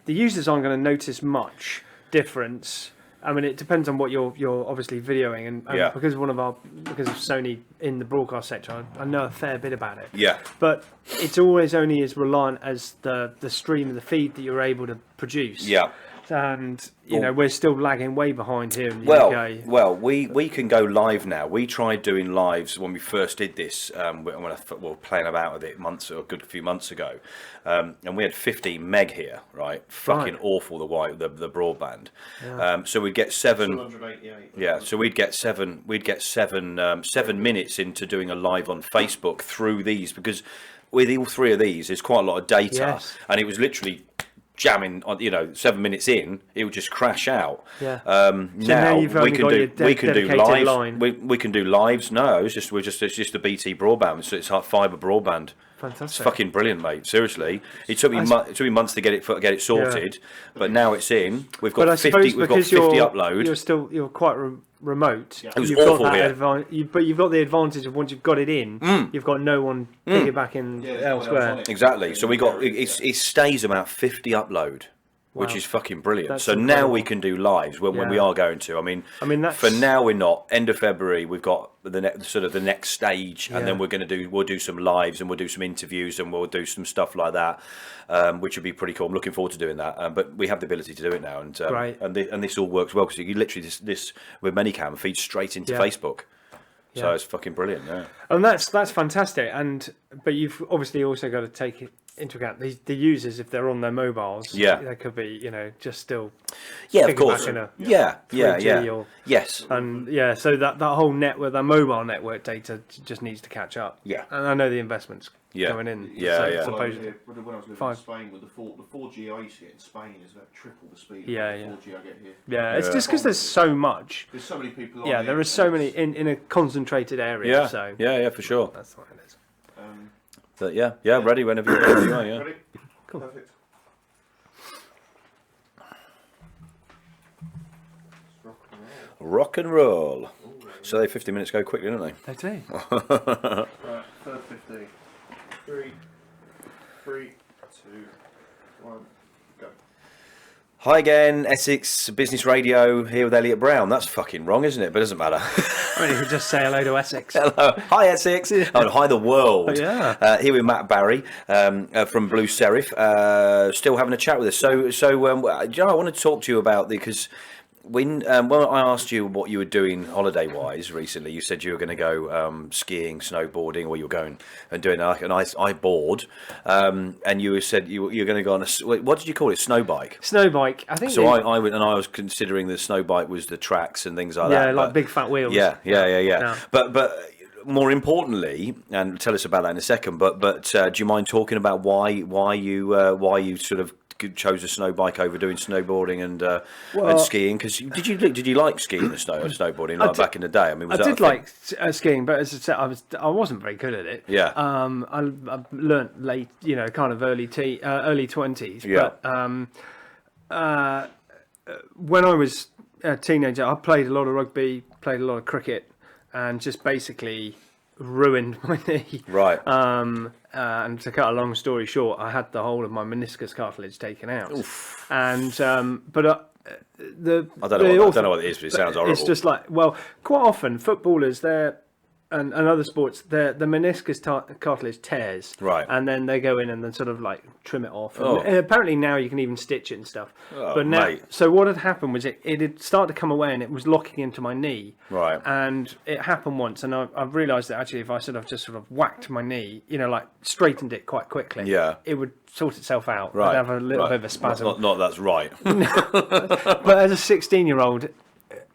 the users aren't going to notice much difference. I mean, it depends on what you're obviously videoing, and because of Sony in the broadcast sector, I know a fair bit about it. Yeah. But it's always only as reliant as the stream and the feed that you're able to produce. Yeah. And we're still lagging way behind here in the UK. Well, we can go live now. We tried doing lives when we first did this. When we were playing about with it a good few months ago, and we had 15 meg here, right? Fucking awful the broadband. Yeah. So we'd get 788. Yeah. So we'd get 7 minutes into doing a live on Facebook through these, because with all 3 of these, there's quite a lot of data, and it was literally jamming on 7 minutes in, it would just crash out. Now we can do lives. We can do lives. No, it's just the BT broadband. So it's like fibre broadband. Fantastic. It's fucking brilliant, mate. Seriously, it took me months to get it sorted, but now it's in. We've got 50. We've got 50 upload. You're quite remote. It was awful here. But you've got the advantage of once you've got it in, you've got no one piggybacking elsewhere. Exactly. So it stays about 50 upload. Wow. Which is fucking brilliant. That's so incredible. Now we can do lives when we are going to. I mean that's... for now we're not. End of February we've got the next stage, and then we'll do some lives and we'll do some interviews and we'll do some stuff like that, which would be pretty cool. I'm looking forward to doing that. But we have the ability to do it now, and this all works well because you literally this with Minicam feeds straight into Facebook. So it's fucking brilliant. Yeah. And that's fantastic. But you've obviously also got to take it into account the users, if they're on their mobiles, they could be just still of course, yes, and so that whole network, that mobile network data just needs to catch up. And I know the investments going in. When I was living in Spain with the 4G I used to get in Spain is about triple the speed of the 4G I get here. It's just because there's so much. There's so many people. There are so many in a concentrated area. Yeah, for sure. That's what it is. But yeah, ready whenever you are. Yeah. Ready? Cool. Perfect. Rock and roll. So they 50 minutes go quickly, don't they? They do. Right, third 15. 3, 2, 1, go. Hi again, Essex Business Radio, here with Elliot Browne. That's fucking wrong, isn't it? But it doesn't matter. I mean, you could just say hello to Essex. Hello. Hi, Essex. Oh, and hi, the world. Yeah. Here with Matt Barry from Blue Serif, still having a chat with us. So, Joe, I want to talk to you about because when I asked you what you were doing holiday-wise recently, you said you were going to go skiing, snowboarding, or you were going and doing like an ice board, and you said you were going to go on what did you call it? Snow bike. Snow bike. I think. So I was considering the snow bike was the tracks and things like that. Yeah, like big fat wheels. Yeah. But more importantly, and tell us about that in a second. But do you mind talking about why you sort of chose a snow bike over doing snowboarding and skiing? Because did you like skiing and snowboarding back in the day? I mean, I did like skiing, but as I said, I wasn't very good at it. Yeah. I learnt late, kind of early 20s. Yeah. But when I was a teenager, I played a lot of rugby, played a lot of cricket, and just basically ruined my knee. Right. And to cut a long story short, I had the whole of my meniscus cartilage taken out. Oof. And but I don't know what it is, but it sounds horrible. It's just like, well, quite often footballers, and other sports, the meniscus cartilage tears, right, and then they go in and then sort of like trim it off. And apparently now you can even stitch it and stuff. But now, mate. So what had happened was it had started to come away and it was locking into my knee. Right. And it happened once, and I've realised that actually if I just whacked my knee, like straightened it quite quickly, it would sort itself out. Right. I'd have a little bit of a spasm. Not that's right. But as a 16-year-old.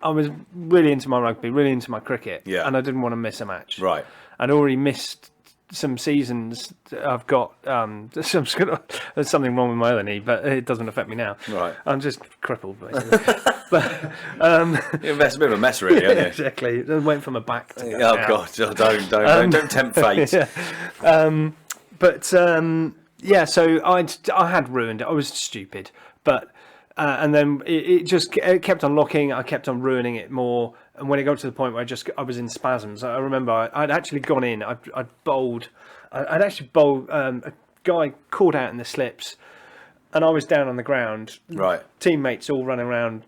I was really into my rugby, really into my cricket, and I didn't want to miss a match. Right. I'd already missed some seasons. I've got there's something wrong with my other knee, but it doesn't affect me now. Right. I'm just crippled, basically. But it's a bit of a mess, really, isn't it? Exactly. It went from a back to God, don't tempt fate. So I had ruined it. I was stupid, but. And then it kept on locking. I kept on ruining it more. And when it got to the point where I was in spasms, I remember I'd actually gone in. I'd bowled. I'd actually bowled. A guy called out in the slips, and I was down on the ground. Right. Teammates all running around,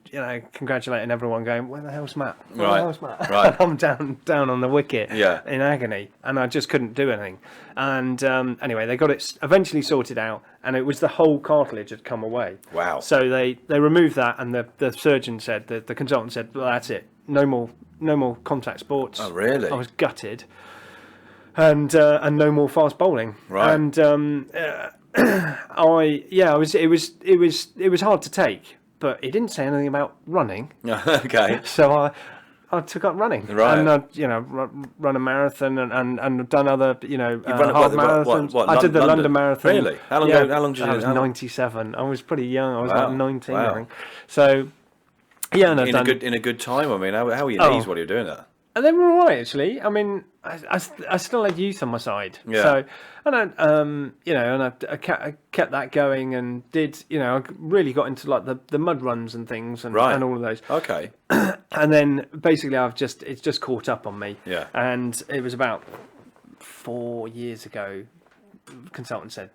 congratulating everyone, going, "Where the hell's Matt? Where the hell's Matt?" Right. I'm down on the wicket, in agony, and I just couldn't do anything. And anyway, they got it eventually sorted out, and it was the whole cartilage had come away. Wow. So they removed that, and the surgeon said, the consultant said, "Well, that's it. No more contact sports." Oh, really? I was gutted, and no more fast bowling. Right. And it was hard to take, but it didn't say anything about running. Okay. So I took up running, right? And run a marathon and done other half marathons. What, I did the London Marathon. Really? How long did you do? I was 97. I was pretty young. I was about 19, I think. So and in a good time. I mean, how were your knees while you were doing that? And they were all right, actually. I mean, I still had youth on my side. Yeah. So, and I kept that going and did, I really got into like the mud runs and things and all of those. Okay. And then basically it's just caught up on me. Yeah. And it was about 4 years ago, the consultant said,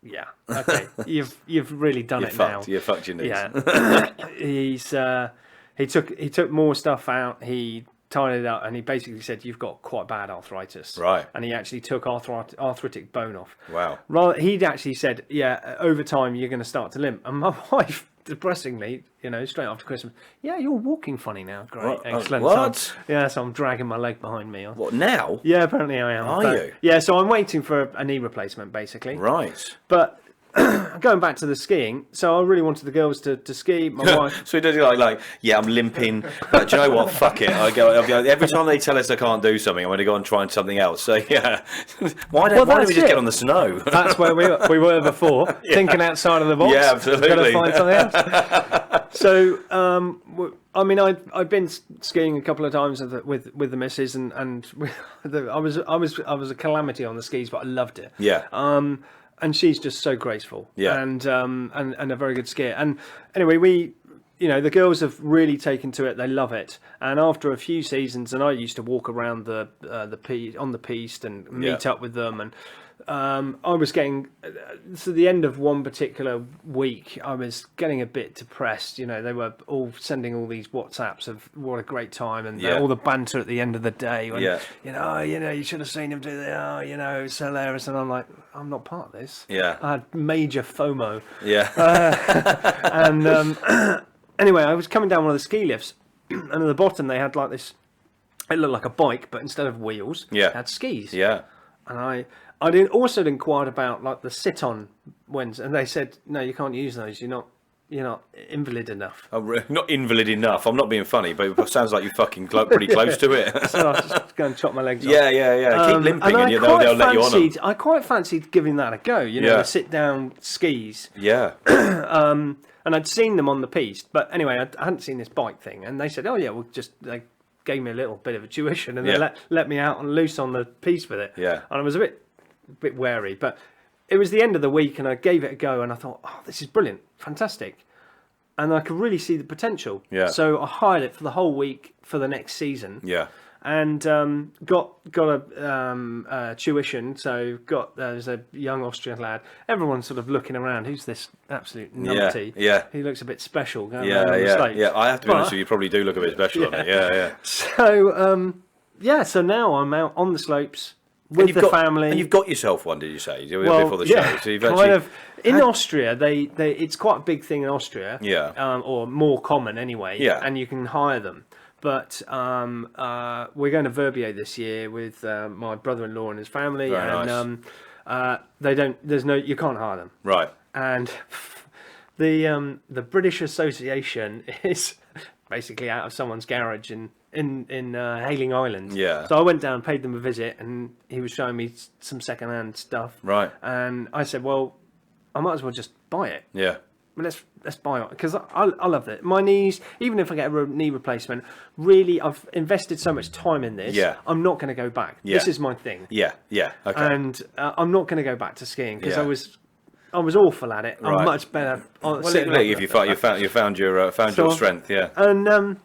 "Yeah, okay, you've really done it now. You fucked your knees." Yeah. He took more stuff out. He tied it up, and he basically said, "You've got quite bad arthritis." Right. And he actually took arthritic bone off. Wow. He'd actually said, "Yeah, over time you're going to start to limp." And my wife, depressingly, straight after Christmas, "Yeah, you're walking funny now." Great, what? excellent. What? So I'm dragging my leg behind me. What now? Yeah, apparently I am. Are you? Yeah, so I'm waiting for a knee replacement, basically. Right. But going back to the skiing, so I really wanted the girls to ski. My wife. So he does like, I'm limping, but do you know what? Fuck it. I'll go, every time they tell us I can't do something, I'm going to go and try something else. So yeah, why don't we just get on the snow? That's where we were before, thinking outside of the box. Yeah, absolutely. Got to find something else. So I mean, I've been skiing a couple of times with the missus, and I was a calamity on the skis, but I loved it. Yeah. And she's just so graceful. Yeah. And a very good skier. And anyway, the girls have really taken to it. They love it. And after a few seasons, and I used to walk around on the piste and meet up with them, and I was getting to the end of one particular week, I was getting a bit depressed. They were all sending all these WhatsApps of what a great time, and all the banter at the end of the day. When, you should have seen him do that. It's hilarious. And I'm like, I'm not part of this. Yeah. I had major FOMO. Yeah. And anyway, I was coming down one of the ski lifts, and at the bottom they had like this. It looked like a bike, but instead of wheels, it had skis. Yeah. And I also inquired about like the sit-on ones, and they said no, you can't use those. You're not invalid enough. Oh, not invalid enough. I'm not being funny, but it sounds like you're fucking pretty close to it. So I was just going to chop my legs off. Yeah. Keep limping, and they'll let you on them. I quite fancied giving that a go. The sit-down skis. Yeah. And I'd seen them on the piste, but anyway, I hadn't seen this bike thing, and they said, "Oh yeah, they gave me a little bit of a tuition, and they let me out on loose on the piste with it." Yeah. And I was a bit wary, but it was the end of the week, and I gave it a go, and I thought, "Oh, this is brilliant, fantastic," and I could really see the potential. Yeah. So I hired it for the whole week for the next season. Yeah. And got a tuition. So there's a young Austrian lad. Everyone's sort of looking around. Who's this absolute numpty? Yeah. He looks a bit special. Going around on the slopes. Yeah. I have to be honest with you. You probably do look a bit special on it. Yeah. So so now I'm out on the slopes with the family. And you've got yourself one, did you say? Well, before the show. So you've in Austria, they it's quite a big thing in Austria. Yeah. Or more common anyway. Yeah. And you can hire them. But we're going to Verbier this year with my brother-in-law and his family, they don't. You can't hire them. Right. And the British Association is basically out of someone's garage in Hayling Island. Yeah. So I went down, paid them a visit, and he was showing me some second-hand stuff. Right. And I said, well, I might as well just buy it. Yeah. Let's buy it, because I love it. My knees, even if I get a knee replacement, really, I've invested so much time in this. Yeah. I'm not going to go back. Yeah. This is my thing. Yeah. Okay. And I'm not going to go back to skiing, because I was awful at it. I'm much better. If you found your strength. Yeah. And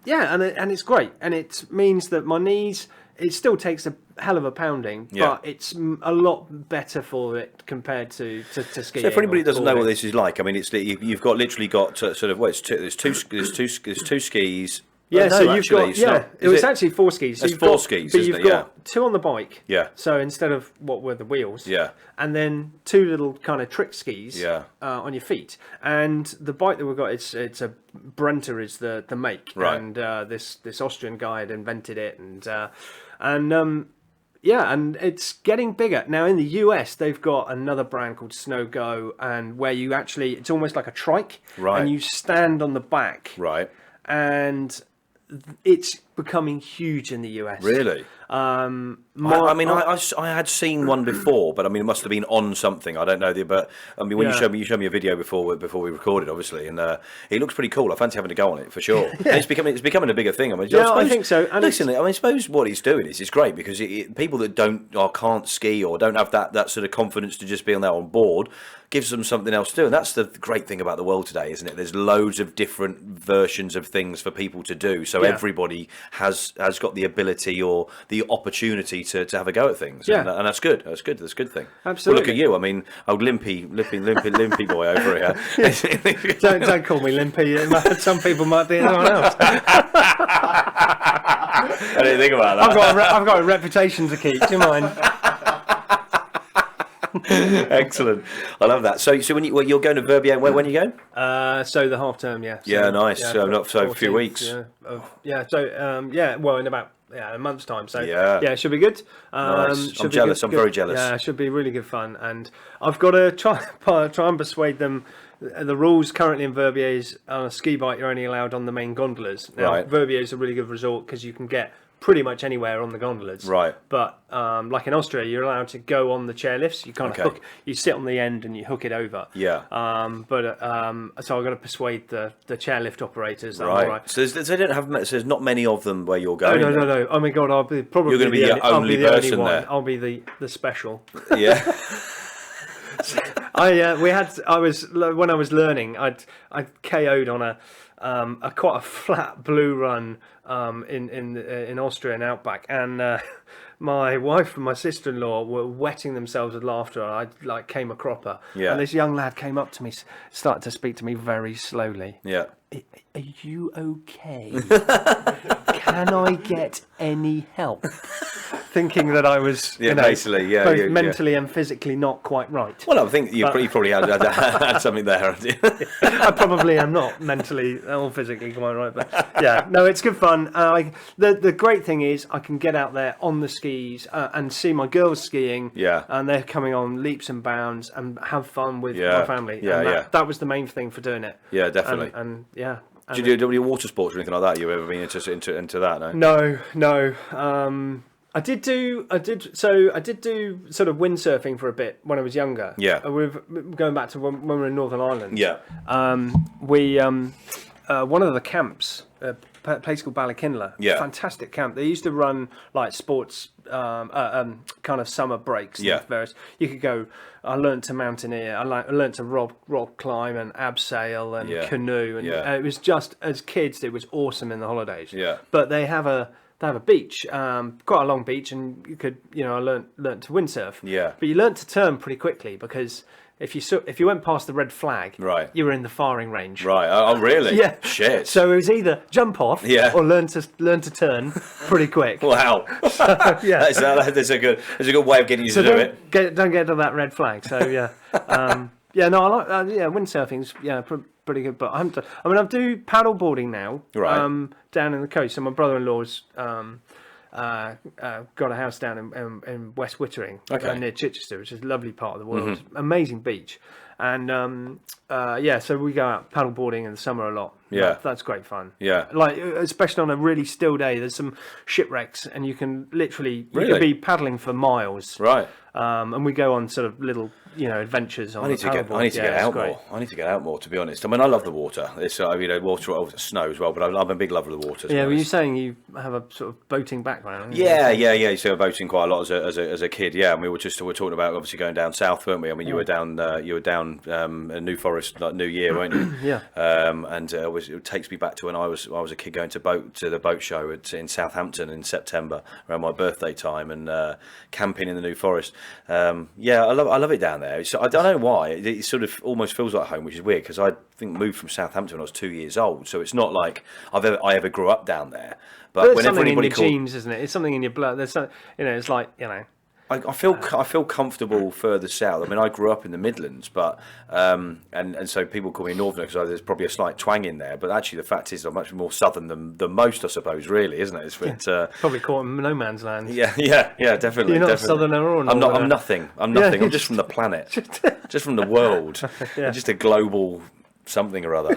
and it's great, and it means that my knees. It still takes a hell of a pounding, but it's a lot better for it compared to skiing. So, for anybody who doesn't know what this is like, I mean, you've literally got sort of there's two skis. Yeah, no, so actually, it was actually 4 skis. So it's 4 skis, but you've got 2 on the bike. Yeah. So instead of what were the wheels. Yeah. And then 2 little kind of trick skis. Yeah. On your feet. And the bike that we've got, it's a Brenta is the make. Right. And this Austrian guy had invented it, and it's getting bigger now. In the US, they've got another brand called Snow Go, and where you actually, it's almost like a trike. Right. And you stand on the back. Right. And it's becoming huge in the US. Really? I had seen one before, but I mean, it must have been on something. I don't know, but I mean, when you showed me a video before we recorded, obviously, and it looks pretty cool. I fancy having to go on it for sure. And it's becoming a bigger thing. I mean, I think so. And listen, I suppose what he's doing is great, because people that don't or can't ski or don't have that sort of confidence to just be on board gives them something else to do. And that's the great thing about the world today, isn't it? There's loads of different versions of things for people to do. So everybody has got the ability or the opportunity to have a go at things. Yeah. And that's good. That's good. That's a good thing. Absolutely. Well, look at you. I mean, old limpy boy over here. Don't call me limpy. Some people might be anyone else. I didn't think about that. I've got a reputation to keep. Do you mind? Excellent. I love that. So when you're going to Verbier, when are you going? So the half term, yeah. So, nice. So a few weeks. Well, in about a month's time. So it should be good. Nice. I'm jealous. I'm very jealous. Yeah, it should be really good fun. And I've got to try and persuade them. The rules currently in Verbier is on a ski bike you're only allowed on the main gondolas. Now, Right. Verbier is a really good resort because you can get pretty much anywhere on the gondolas. Right. But like in Austria, you're allowed to go on the chairlifts. You kind of you sit on the end and you hook it over. Yeah. So I've got to persuade the chairlift operators. That Right. I'm all right. So they don't have. So there's not many of them where you're going. No. Oh my God, I'll be probably You're going to be the only person there. I'll be the special. Yeah. When I was learning, I'd KO'd on a quite a flat blue run in Austria and Outback, and my wife and my sister-in-law were wetting themselves with laughter. I came a cropper, and this young lad came up to me, started to speak to me very slowly. Yeah. Are you okay? Can I get any help? Thinking that I was basically, both mentally and physically not quite right. Well, I think you probably had something there. I probably am not mentally or physically quite right, but yeah, no, it's good fun. The great thing is I can get out there on the skis and see my girls skiing. Yeah, and they're coming on leaps and bounds and have fun with my family. That was the main thing for doing it. Yeah, definitely. And yeah. Did you do any water sports or anything like that? You ever been into that? No. I did do sort of windsurfing for a bit when I was younger. Yeah. We've going back to when we were in Northern Ireland. Yeah. One of the camps, a place called Ballykinler. Yeah. Fantastic camp. They used to run like sports, kind of summer breaks. Yeah. You could go. I learnt to mountaineer. I learnt to rock climb and abseil and canoe. And it was just, as kids, it was awesome in the holidays. Yeah. But they have a beach, quite a long beach, and you could, I learnt to windsurf. Yeah. But you learnt to turn pretty quickly because if you went past the red flag, right, you were in the firing range. Right. Oh, really? Yeah. Shit. So it was either jump off, or learn to turn pretty quick. Wow. Yeah. There's a good way of getting you to do it. Don't get to that red flag. So yeah. No, I like windsurfing's pretty good. But I do paddle boarding now. Right. Down in the coast. So my brother-in-law's got a house down in West Wittering, near Chichester, which is a lovely part of the world. Mm-hmm. Amazing beach. And so we go out paddle boarding in the summer a lot. Yeah. That's great fun. Yeah. Like, especially on a really still day, there's some shipwrecks and you can literally you Really? can be paddling for miles. Right. And we go on sort of little, adventures on I need to get out more. I need to get out more, to be honest. I mean, I love the water. It's water, snow as well, but I'm a big lover of the water. Yeah, were you saying you have a sort of boating background? Yeah. You see, I boating quite a lot as a kid. Yeah, and we were talking about obviously going down south, weren't we? I mean, you were down New Forest, like New Year, weren't you? Yeah. And it takes me back to when I was a kid going to the boat show in Southampton in September around my birthday time, and camping in the New Forest. I love it down there. I don't know why. It sort of almost feels like home, which is weird because I think moved from Southampton when I was 2 years old. So it's not like I ever grew up down there. But whenever something in your genes, isn't it? It's something in your blood. There's some, it's like I feel comfortable further south. I mean, I grew up in the Midlands, but and so people call me Northerner because there's probably a slight twang in there. But actually, the fact is, I'm much more southern than most, I suppose. Really, isn't it? It's probably caught in no man's land. Yeah, definitely. You're not definitely. southerner or I'm northerner. I'm nothing. I'm nothing. I'm just from the planet, just from the world. I'm just a global something or other.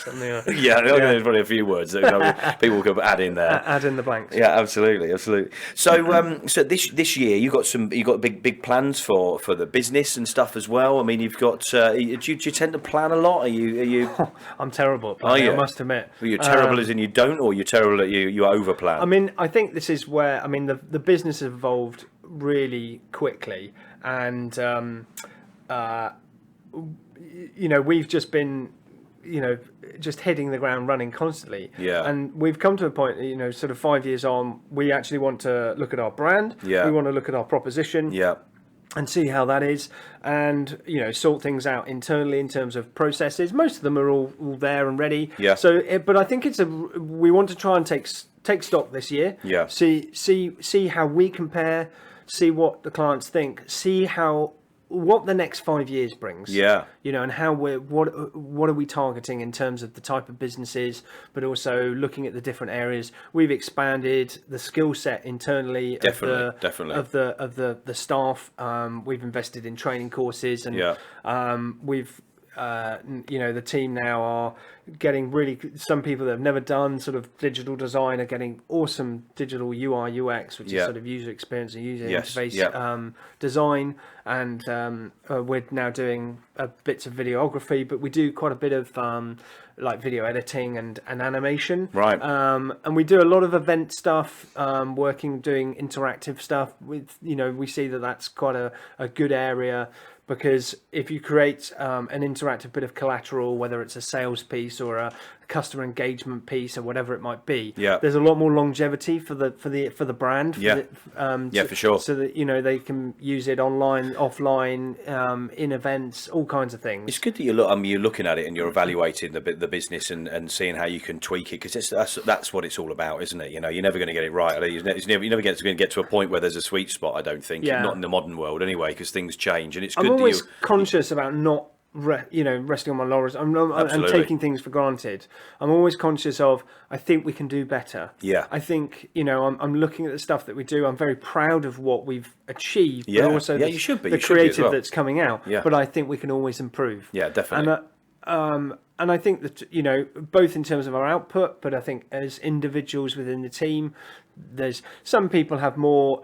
There's probably a few words that people could add in there. Add in the blanks. Yeah, absolutely. So, so this year you got big plans for the business and stuff as well. I mean, you've got. Do you tend to plan a lot? Are you? I'm terrible at planning. I must admit. Are you terrible as in you don't, or you're terrible at you over plan? I mean, I think this is where the business has evolved really quickly, and we've just been, just hitting the ground running constantly. Yeah. And we've come to a point, sort of 5 years on, we actually want to look at our brand. Yeah. We want to look at our proposition. Yeah. And see how that is, and sort things out internally in terms of processes. Most of them are all there and ready. Yeah. So, but I think we want to try and take stock this year. Yeah. See how we compare. See what the clients think. See what the next 5 years brings. Yeah. And how what are we targeting in terms of the type of businesses, but also looking at the different areas. We've expanded the skill set internally. Definitely. Of the staff. We've invested in training courses, and we've the team now are getting really, some people that have never done sort of digital design are getting awesome digital UI UX, which is sort of user experience and user interface design, and we're now doing bits of videography, but we do quite a bit of like video editing and animation, right? And we do a lot of event stuff, doing interactive stuff with, we see that that's quite a good area. Because if you create an interactive bit of collateral, whether it's a sales piece or a customer engagement piece or whatever it might be, there's a lot more longevity for the brand. For sure. So that they can use it online, offline, in events, all kinds of things. It's good that you're looking at it and you're evaluating the business and seeing how you can tweak it, because that's what it's all about, isn't it? You're never going to get it right. You're never going to get to a point where there's a sweet spot. I don't think, not in the modern world anyway, because things change, and it's good. I'm always conscious about not resting on my laurels. I'm taking things for granted. I'm always conscious of, I think we can do better. Yeah. I think, I'm looking at the stuff that we do. I'm very proud of what we've achieved, but also you should be. The creative that's coming out. Yeah. But I think we can always improve. Yeah, definitely. And I think that, both in terms of our output, but I think as individuals within the team, there's some people have more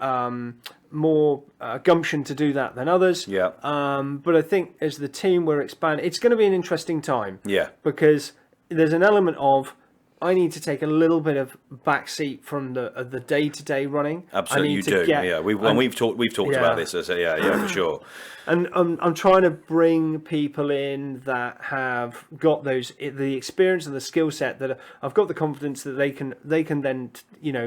gumption to do that than others. Yeah. But I think as the team, we're expanding. It's going to be an interesting time. Yeah. Because there's an element of, I need to take a little bit of backseat from the day-to-day running. Absolutely, you do. We've talked about this. So for sure. And I'm trying to bring people in that have got the experience and the skill set, that I've got the confidence that they can then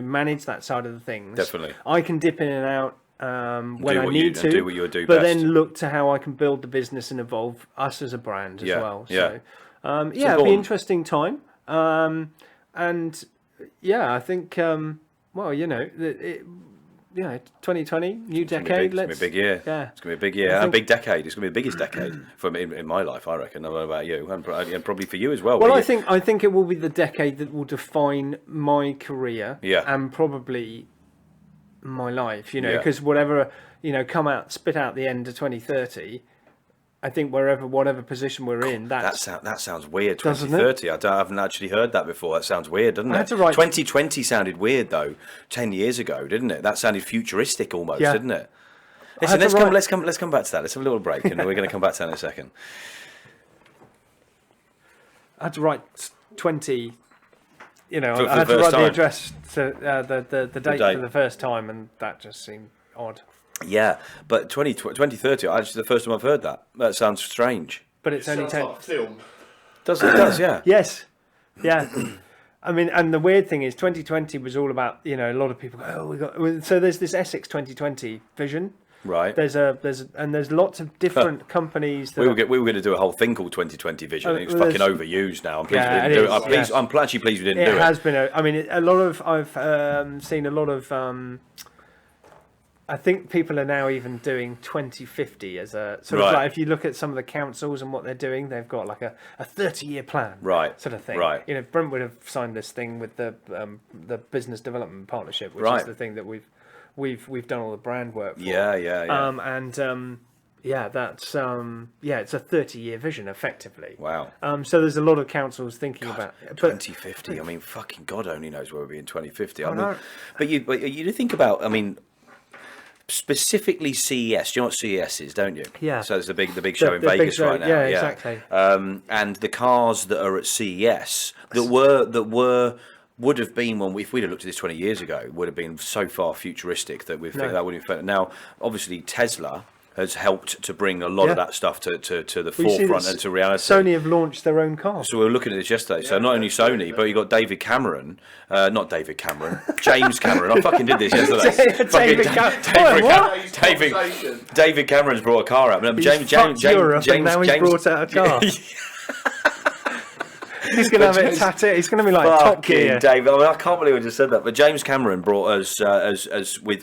manage that side of the things. Definitely. I can dip in and out when I need to, do what you do but best. then look to how I can build the business and evolve us as a brand as well. Yeah. So it'll be an interesting time. I think 2020, new decade. It's gonna be a big year. Yeah, it's gonna be a big year, a big decade. It's gonna be the biggest decade in my life, I reckon. I don't know about you, and probably for you as well. Well, I think it will be the decade that will define my career, and probably my life. Because whatever spit out the end of 2030. I think whatever position we're in, that sounds weird. 2030. I haven't actually heard that before. That sounds weird, doesn't it? 2020 sounded weird though. 10 years ago, didn't it? That sounded futuristic almost, didn't it? Listen, let's come back to that. Let's have a little break, and we're going to come back to that in a second. I had to write 20. I had to write the address to the date for the first time, and that just seemed odd. Yeah, but 2030, actually the first time I've heard that. That sounds strange. But it's only 10. Like film. It does, yeah. Yes, yeah. I mean, and the weird thing is 2020 was all about, a lot of people go, so there's this Essex 2020 vision. Right. There's lots of different companies that we were going to do a whole thing called 2020 vision. It's fucking overused now. I'm pleased we didn't do it. I'm actually pleased we didn't do it. It has been. I've seen a lot of. I think people are now even doing 2050 as a sort of like, if you look at some of the councils and what they're doing, they've got like a 30-year plan, sort of thing. Right. Brentwood have signed this thing with the business development partnership, which is the thing that we've done all the brand work for. Yeah. That's it's a 30-year vision effectively. Wow. So there's a lot of councils thinking about 2050. I mean, fucking God only knows where we'll be in 2050. But you think about, specifically CES. Do you know what CES is, don't you? Yeah. So it's the big show in Vegas right now. Yeah, exactly. And the cars that are at CES that would have been if we'd have looked at this 20 years ago, would have been so far futuristic that we think that wouldn't have. Now, obviously, Tesla has helped to bring a lot of that stuff to the forefront and to reality. Sony have launched their own car. So we were looking at this yesterday. So not only Sony, but you got James Cameron. I fucking did this yesterday. David Cameron's brought a car out. James brought out a car. He's going to have it tattooed. He's going to be like Top Gear. David, I can't believe I just said that. But James Cameron brought us,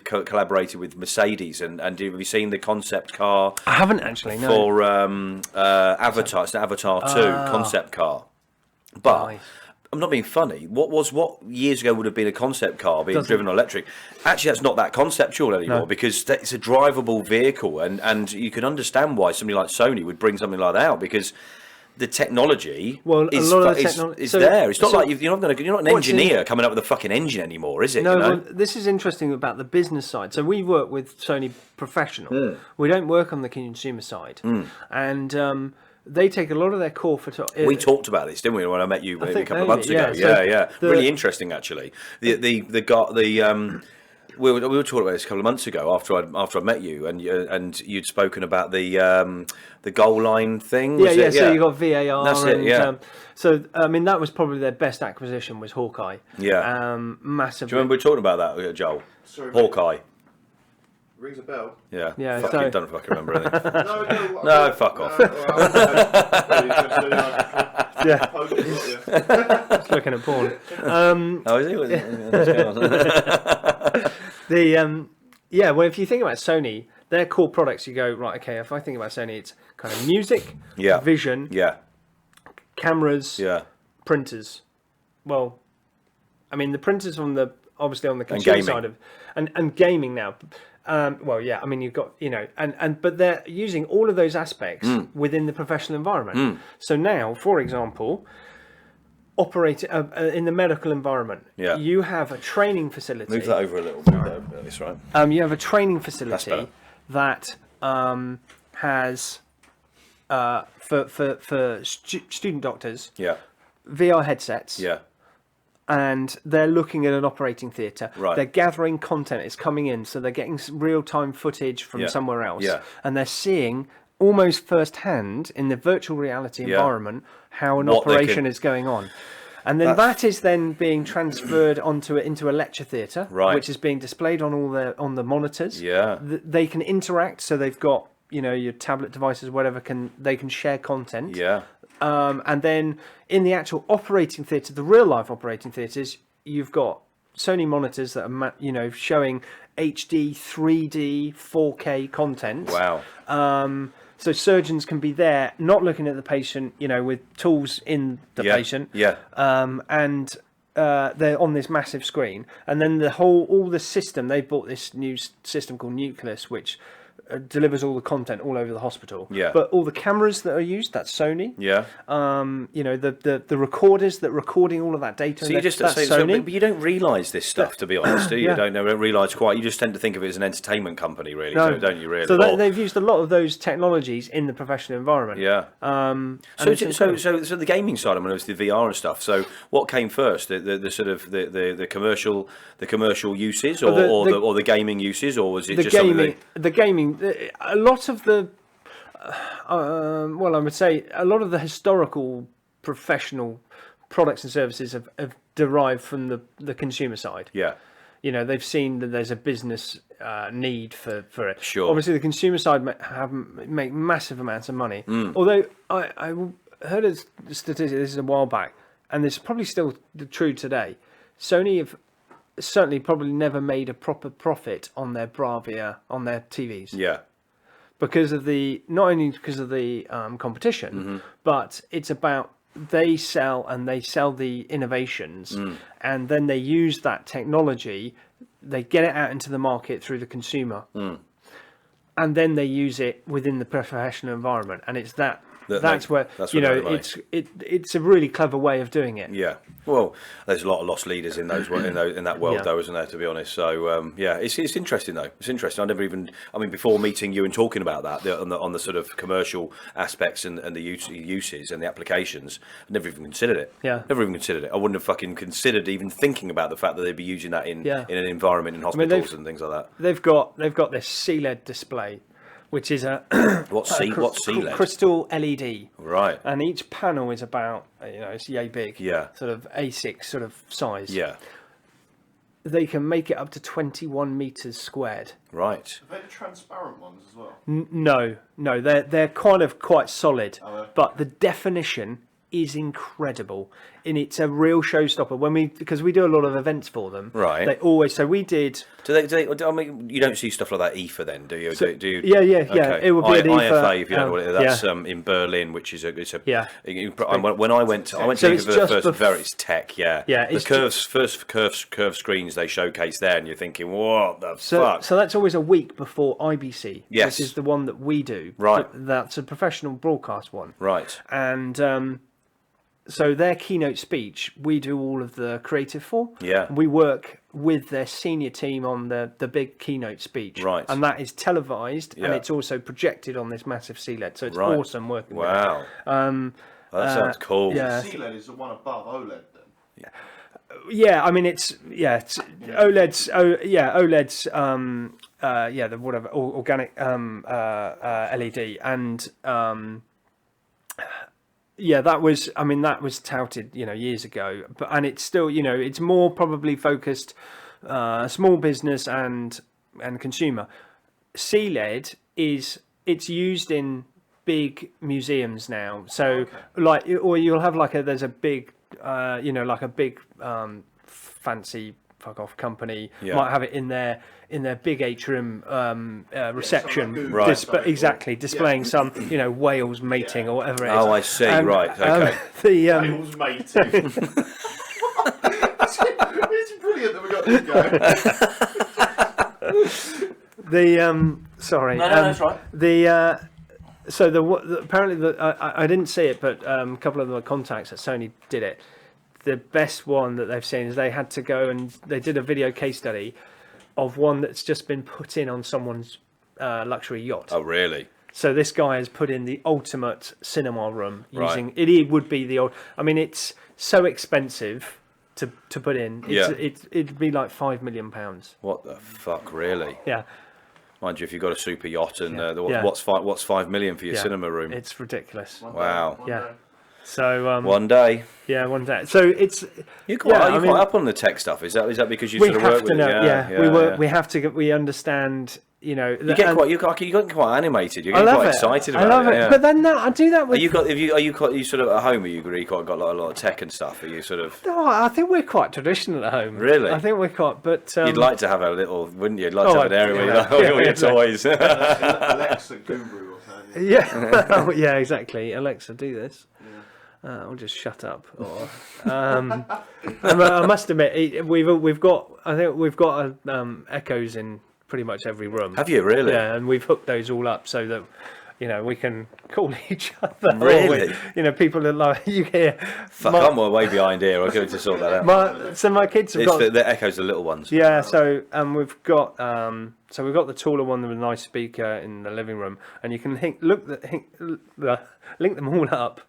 collaborated with Mercedes, and have you seen the concept car? I haven't actually. No. For Avatar, it's an Avatar 2 concept car. But I'm not being funny. What years ago would have been a concept car being driven on electric? Actually, that's not that conceptual anymore because it's a drivable vehicle, and you can understand why somebody like Sony would bring something like that out because. the technology Well, is, a lot of the technology is there. It's not like you're not an engineer coming up with a fucking engine anymore, is it? No, you know? well, this is interesting about the business side. So we work with Sony Professional. We don't work on the consumer side, and they take a lot of their core photography. We talked about this, didn't we, when I met you maybe a couple of months ago? Yeah. So really interesting, actually. We were talking about this a couple of months ago after I met you, and you'd spoken about the goal line thing. Yeah. So you got VAR. That's it. Yeah. So I mean, that was probably their best acquisition was Hawkeye. Yeah. Massively. Do you remember we talking about that, Joel? Sorry, Hawkeye. Rings a bell. Yeah. Yeah, Don't fucking remember anything. No, No, fuck off. Yeah. Just looking at porn. Oh, is he? What's going on? Well, if you think about Sony, their core products, you go, right, okay, if I think about Sony, it's kind of music, vision, cameras, printers. Well, I mean, the printers obviously on the consumer side of, and gaming now. I mean, you've got, but they're using all of those aspects within the professional environment. So now, for example, in the medical environment, you have a training facility. Move that over a little bit. That's right. You have a training facility that has for student doctors, VR headsets. Yeah. And they're looking at an operating theatre. Right. They're gathering content. It's coming in, so they're getting real-time footage from somewhere else. Yeah. And they're seeing almost first-hand in the virtual reality environment how an operation is going on. And then that is then being transferred into a lecture theatre, which is being displayed on the monitors. Yeah. They can interact, so they've got your tablet devices, whatever, they can share content. Yeah. And then in the actual operating theatre, the real life operating theatres, you've got Sony monitors that are showing HD, 3D, 4K content. Wow. So surgeons can be there, not looking at the patient, with tools in the patient. Yeah. And they're on this massive screen. And then all the system, they bought this new system called Nucleus, which delivers all the content all over the hospital. Yeah. But all the cameras that are used, that's Sony. Yeah. The recorders that are recording all of that data. So that's Sony. But you don't realise this stuff, to be honest, do you? You don't realise quite. You just tend to think of it as an entertainment company, really, don't you? Really. So they've used a lot of those technologies in the professional environment. Yeah. So the gaming side, I mean, it was the VR and stuff. So what came first? The sort of the commercial uses, or the gaming uses, or was it just the gaming? A lot of the, I would say a lot of the historical professional products and services have derived from the consumer side. Yeah. They've seen that there's a business need for it. Sure. Obviously, the consumer side make massive amounts of money. Although I heard a statistic, this is a while back, and this is probably still true today. Sony have certainly probably never made a proper profit on their Bravia on their TVs. Yeah. Because of not only because of the competition, but it's about they sell the innovations, and then they use that technology. They get it out into the market through the consumer, and then they use it within the professional environment, and it's that's where it's a really clever way of doing it. Yeah. Well, there's a lot of lost leaders in that world, though, isn't there? To be honest, so it's interesting though. It's interesting. Before meeting you and talking about that on the sort of commercial aspects and the uses and the applications, I never even considered it. Yeah. Never even considered it. I wouldn't have fucking considered even thinking about the fact that they'd be using that in an environment in hospitals and things like that. They've got this CLED display, which is a what's CLED? Crystal LED. Right. And each panel is about it's yay big. Yeah. Sort of A6 sort of size. Yeah. They can make it up to 21 meters squared. Right. Are they the transparent ones as well? No, they're kind of quite solid, but the definition is incredible, and it's a real showstopper because we do a lot of events for them. Right. They always we did. Do they? I mean, you don't see stuff like that EFA then, do you? So, do you? Yeah. Okay. It would be an IFA, IFA, if you don't know what it is. That's in Berlin, which is a. When I went to EFA for the first. It's tech. Yeah. Yeah. The curve screens they showcase there, and you're thinking, what the fuck? So that's always a week before IBC. Yes. Which is the one that we do. Right. That's a professional broadcast one. Right. And. So their keynote speech, we do all of the creative for. Yeah. We work with their senior team on the big keynote speech. Right. And that is televised and it's also projected on this massive CLED. So it's awesome working with Wow. That sounds cool. Yeah. CLED is the one above OLED then? Yeah, I mean it's OLED's the whatever organic LED and that was touted, years ago, and it's still, it's more probably focused small business and consumer. CLED it's used in big museums now. So or you'll have there's a big fancy fuck off company might have it in their big atrium reception, displaying some whales mating or whatever it is. Oh, I see. Right. Okay. The whales mating. It's brilliant that we got this going. Sorry. No, that's right. Apparently I didn't see it, but a couple of the contacts at Sony did it. The best one that they've seen is they had to go and they did a video case study of one that's just been put in on someone's luxury yacht. Oh, really? So this guy has put in the ultimate cinema room using it would be the old. I mean, it's so expensive to put in. It'd be like £5 million. What the fuck, really? Yeah. Mind you, if you've got a super yacht and what's $5 million for your cinema room? It's ridiculous. Wow. Yeah. So one day. Yeah, one day. So it's you're quite up on the tech stuff. Is that because you sort of work with it? We have to. We understand. You get quite animated. You're getting quite excited about it. I love it. Yeah. But then I do that with. Are you sort of at home? Are you really quite got a lot of tech and stuff? Are you sort of? No, I think we're quite traditional at home. Really? I think we're quite. But you'd like to have a little, wouldn't you? You'd like to have an area where you have all your toys. Alexa guru or something. Yeah. Yeah. Exactly. Alexa, do this. I'll just shut up. Or, I must admit, we've got echoes in pretty much every room. Have you really? Yeah, and we've hooked those all up so that we can call each other. Really? People are like you hear. Fuck, I'm way behind here. I'll go to sort that out. My kids have got the echoes, the little ones. Yeah. So we've got the taller one with a nice speaker in the living room, and you can link them all up.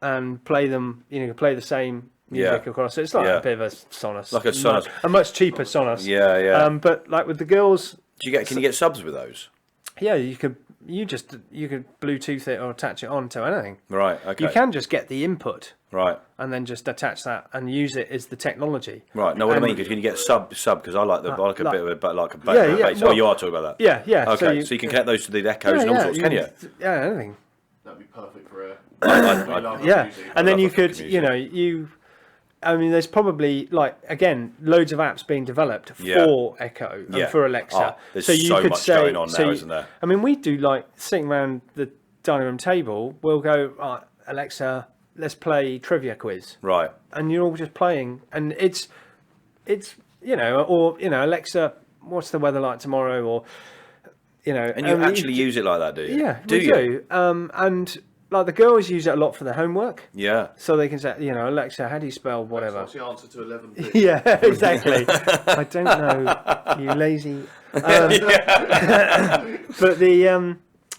And play them, play the same music across. So it's like a bit of a Sonos, like a Sonos, a much cheaper Sonos. Yeah. But like with the girls, can you get subs with those? Yeah, you could Bluetooth it or attach it onto anything. Right. Okay. You can just get the input. Right. And then just attach that and use it as the technology. Right. No, what I mean, can you get sub? Because I like a bit of a bass. Well, you are talking about that. Yeah. Okay. So you can connect those to the echoes and all sorts, can you? Yeah, anything. That'd be perfect for a. And then you could, there's probably loads of apps being developed for Echo and for Alexa. There's so much going on now, isn't there? I mean, we do sitting around the dining room table. We'll go, Alexa, let's play trivia quiz. Right. And you're all just playing, and it's Alexa, what's the weather like tomorrow, or And you actually use it like that, do you? Yeah, do you? And. Like the girls use it a lot for their homework. Yeah. So they can say, Alexa, how do you spell whatever? That's the answer to 11. Yeah, exactly. I don't know, you lazy. But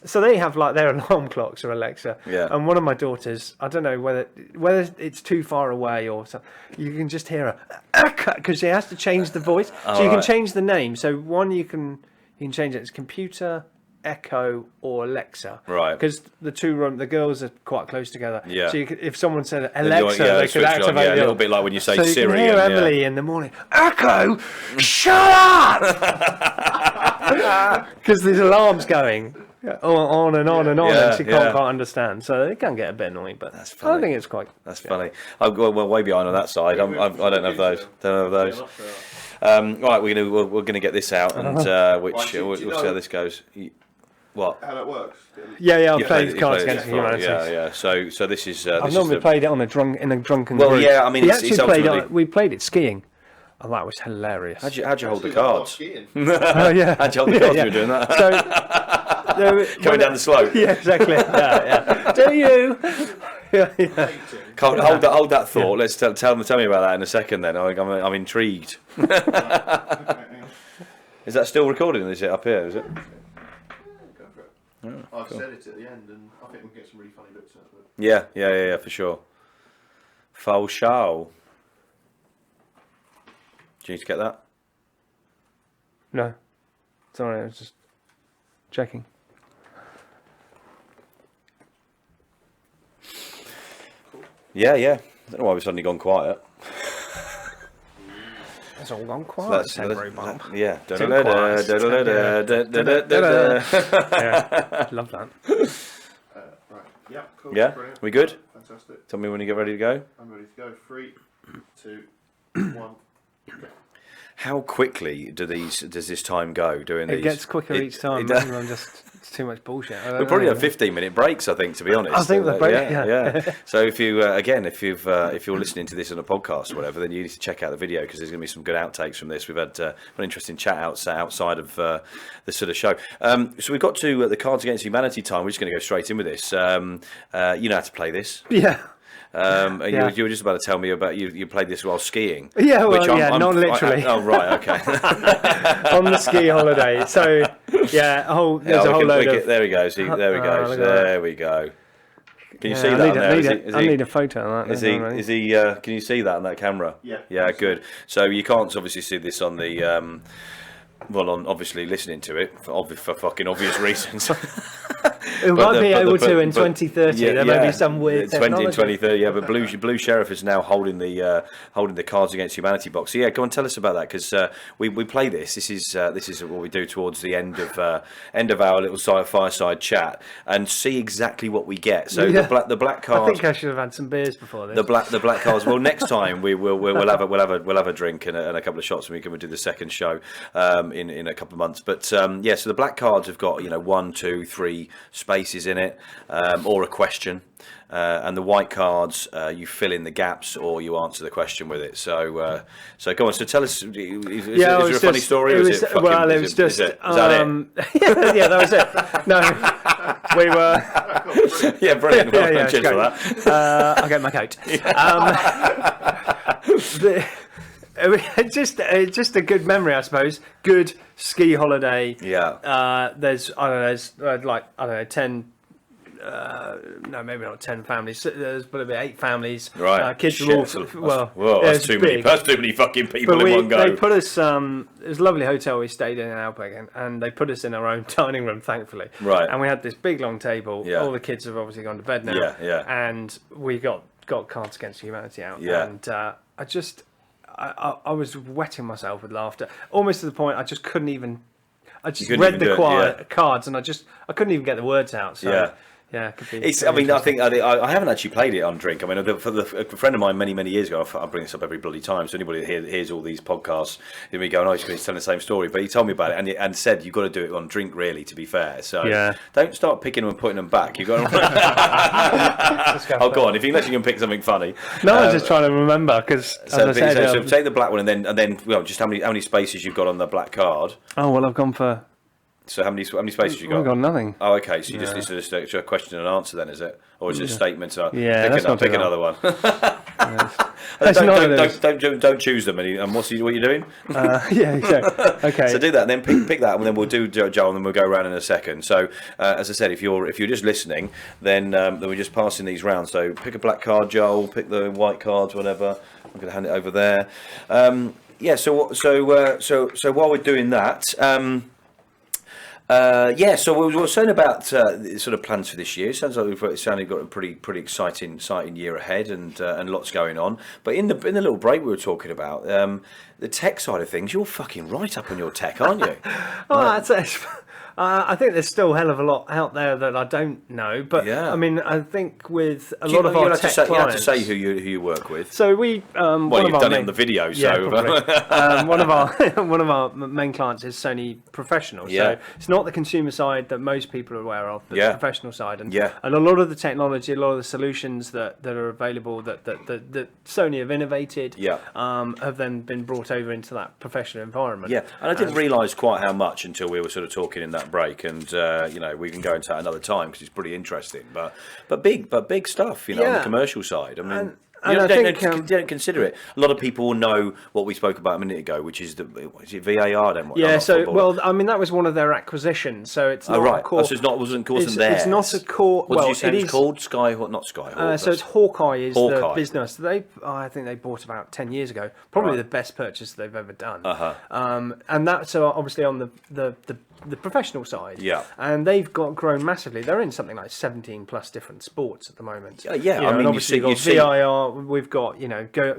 so they have their alarm clocks or Alexa. Yeah. And one of my daughters, I don't know whether it's too far away or something, you can just hear her because she has to change the voice. So you can change the name. So one you can change it as computer, Echo or Alexa, right? Because the girls are quite close together. Yeah. So if someone said Alexa, they could activate a little bit like when you say so Siri. You can hear Emily in the morning. Echo, shut up! Because there's alarms going. on and on and on, Yeah, and she can't understand. So it can get a bit annoying, but That's funny. I think it's quite. That's funny. I'm well way behind on that side. I don't have those. Don't have those. Right, we're gonna get this out, and we'll see how this goes. What? How that works? Yeah. I've played Cards Against Humanity. Yeah. So this is. I've normally played it on a drunken. Well, group. yeah. I mean, it's ultimately. We played it skiing. Oh, that was hilarious. How'd you hold the cards? Oh yeah. How'd you hold the cards? You were doing that. So going down the slope. Yeah, exactly. Yeah. Do you? Yeah. Hold that thought. Let's tell me about that in a second. Then I'm intrigued. Is that still recording? Is it up here? Is it? Go for it. I've said it at the end, and I think we'll get some really funny bits out of it. Yeah, for sure. Faux show. Do you need to get that? No. Sorry, I was just checking. Yeah. I don't know why we've suddenly gone quiet. It's all gone quiet. Yeah. Yeah. Love that. Right. Yeah. Cool. Yeah. Brilliant. We good? Fantastic. Tell me when you get ready to go. I'm ready to go. 3, 2, 1. How quickly does this time go doing these? It gets quicker each time. It's too much bullshit. We're probably on 15-minute breaks, I think, to be honest. I think the break. Yeah. So if you're listening to this on a podcast or whatever, then you need to check out the video because there's going to be some good outtakes from this. We've had an interesting chat outside of this sort of show. So we've got to the Cards Against Humanity time. We're just going to go straight in with this. You know how to play this. Yeah. You were just about to tell me about you played this while skiing. Yeah, well, not literally. Oh, right, okay. On the ski holiday. So, yeah, there's a whole load of... There he goes. There we go. Can you see that? I need a photo of that. Is he? Can you see that on that camera? Yeah. Yeah, good. So you can't obviously see this on the. On obviously listening to it for fucking obvious reasons. We might be able to in 2030. There may be some weird technology. In 2030, yeah. But Blue Sheriff is now holding the Cards Against Humanity box. So yeah, go and tell us about that because we play this. This is what we do towards the end of our little fireside chat and see exactly what we get. So the black cards. I think I should have had some beers before this. The black cards. Well, next time we'll have a drink and a couple of shots, and we can do the second show in a couple of months. But so the black cards have got 1, 2, 3 spaces in it, or a question, and the white cards you fill in the gaps or you answer the question with it. So go on. So tell us. Is there a funny story? Is that was it. No, we were. Yeah, brilliant. Well, cheers for that. I'll get my coat. Just a good memory, I suppose. Good ski holiday. Yeah. There's 10. No, maybe not 10 families. There's probably 8 families. Right. Kids are all that's too many. That's too many fucking people in one go. They put us. It was a lovely hotel we stayed in Alpeg, and they put us in our own dining room, thankfully. Right. And we had this big long table. Yeah. All the kids have obviously gone to bed now. Yeah. And we got Cards Against Humanity out. Yeah. And I was wetting myself with laughter, almost to the point I just couldn't even. I just read the cards, and I couldn't even get the words out. So yeah, it could be. I think I haven't actually played it on Drink. I mean, a friend of mine many years ago. I bring this up every bloody time. So anybody that hears all these podcasts, he'll be going, "Oh, he's telling the same story." But he told me about it and said you've got to do it on Drink. Really, to be fair. So don't start picking them and putting them back. You've got to. Oh, go on. Unless you can pick something funny. No, I was just trying to remember because. So take the black one and then just how many spaces you've got on the black card. Oh well, I've gone for. So how many spaces you got? I've got nothing. Oh, okay. So you just a question and answer then, is it? Or is it a statement? Pick another one. Don't choose them. And what are you doing? Okay. So do that, and then pick that, and then we'll do Joel, and then we'll go around in a second. So as I said, if you're just listening, then we're just passing these round. So pick a black card, Joel. Pick the white cards, whatever. I'm going to hand it over there. So while we're doing that. So we were saying about sort of plans for this year. It sounds like we've got a pretty exciting year ahead, and lots going on. But in the little break we were talking about the tech side of things, you're fucking right up on your tech, aren't you? That's I think there's still a hell of a lot out there that I don't know, but I mean, I think with a lot of our tech clients, you have to say who you work with. So we, well, you've done it on the video, so one of our main clients is Sony Professional. So it's not the consumer side that most people are aware of, but the professional side, and a lot of the technology, a lot of the solutions that are available that Sony have innovated, have then been brought over into that professional environment. Yeah, and I didn't realise quite how much until we were sort of talking in that break, and we can go into that another time because it's pretty interesting, but big stuff, on the commercial side. I mean. Don't consider it. A lot of people will know what we spoke about a minute ago, which is VAR then? I mean, that was one of their acquisitions, so it's not a core. So it wasn't theirs. It's not a core. What did you say it's called? Not Skyhawk. So it's Hawkeye is the business. I think they bought about 10 years ago. Probably the best purchase they've ever done. And that's obviously on the professional side. Yeah. And they've grown massively. They're in something like 17 plus different sports at the moment. Yeah. I mean, obviously you've got VIR. We've got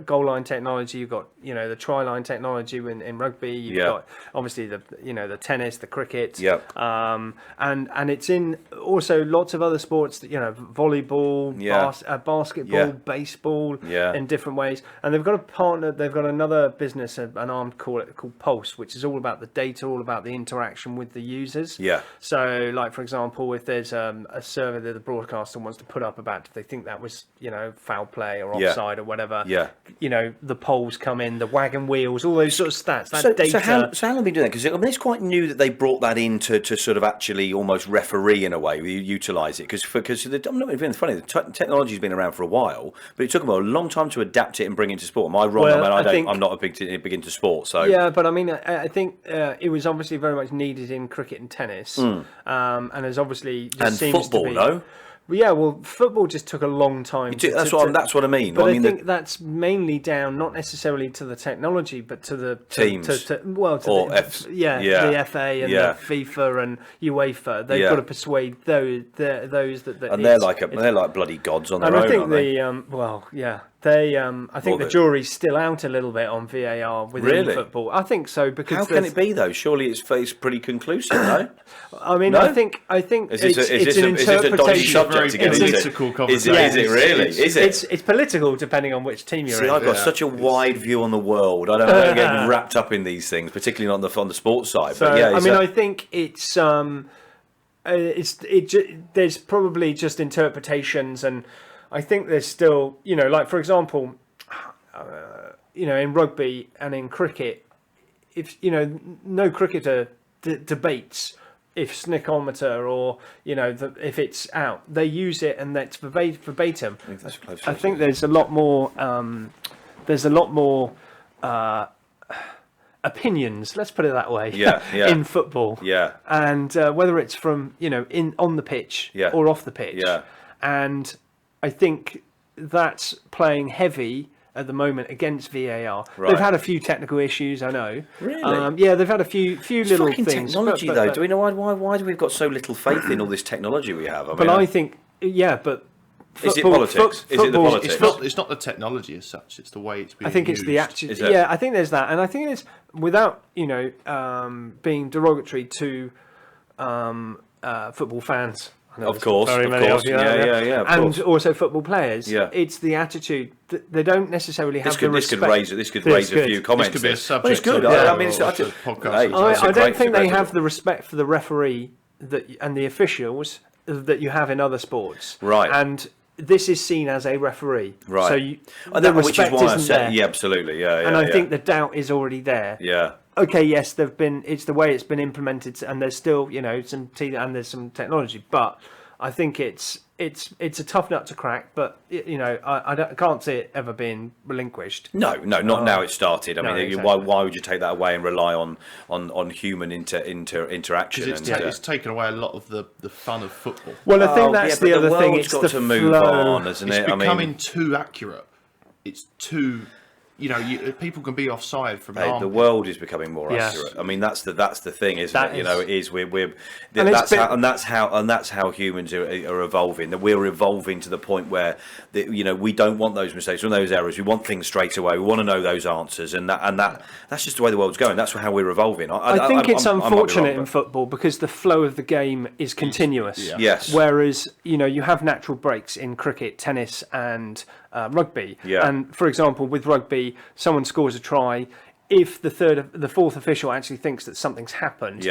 goal line technology. You've got the try line technology in rugby. You've got obviously the tennis, the cricket. Yeah. And it's in also lots of other sports. Volleyball, basketball, baseball. In different ways. And they've got a partner. They've got another business, an arm called Pulse, which is all about the data, all about the interaction with the users. Yeah. So, like for example, if there's a survey that the broadcaster wants to put up about if they think that was foul play or offside or whatever. Yeah. The polls come in, the wagon wheels, all those sort of stats. Data. So how long have they been doing that? Because it's quite new that they brought that in to sort of actually almost referee in a way. We utilise it because I'm not being funny. The technology's been around for a while, but it took them a long time to adapt it and bring it into sport. Am I wrong? Well, I'm not a big into sport. So yeah, but I mean, I think it was obviously very much needed in cricket and tennis, and there's obviously just seems football, to be, no? Yeah, well, football just took a long time. That's what I mean. But I think that's mainly down not necessarily to the technology, but to the teams. The FA and the FIFA and UEFA. They've got to persuade those that. And they're like bloody gods on their own. And I think I think the jury's still out a little bit on VAR within football. I think so because how can it be though? Surely it's pretty conclusive, no? I mean, no? I think it's an interpretation. Very political conversation. Is it really? Is it? It's political depending on which team you're in. I've got such a wide view on the world. I don't get wrapped up in these things, particularly on the sports side. So, but I think there's probably just interpretations, and I think there's still, like for example, in rugby and in cricket, if no cricketer debates if snickometer or if it's out, they use it and that's verbatim. I think there's a lot more. Opinions, let's put it that way, in football. Yeah. And whether it's from, on the pitch or off the pitch. Yeah. And I think that's playing heavy at the moment against VAR. Right. They've had a few technical issues, I know. Really? They've had a few little things. Technology, though. Do we know why do we've got so little faith in all this technology we have? I think, but is it politics? Is it the politics? It's not the technology as such. It's the way it's being used. I think it's the attitude. Yeah, I think there's that, and I think it's without being derogatory to football fans. Of course. Yeah. And also football players. Yeah. It's the attitude. They don't necessarily have the respect. This could raise a few comments. This could be a subject. It's good. I don't think they have the respect for the referee and the officials that you have in other sports. Right. And this is seen as a referee. Right. So the respect isn't there. Yeah, absolutely. Yeah. And I think the doubt is already there. Yeah. Okay, yes, it's the way it's been implemented, and there's still, there's some technology, but I think it's a tough nut to crack. But I can't see it ever being relinquished. No, not now. It started. I mean, exactly. Why would you take that away and rely on human interaction? It's taken away a lot of the fun of football. Well, I think that's the other thing. It's got to move on, isn't it? It's becoming too accurate. It's too people can be offside from Hey, the world is becoming more accurate. I mean, that's the thing, isn't it? You know, it is. That's how humans are evolving. That we're evolving to the point where we don't want those mistakes or those errors. We want things straight away. We want to know those answers, and that's just the way the world's going. That's how we're evolving. I think it's unfortunate in football because the flow of the game is continuous. Yeah. Yes. Whereas you have natural breaks in cricket, tennis, and rugby. Yeah. And for example, with rugby, someone scores a try. If the fourth official actually thinks that something's happened,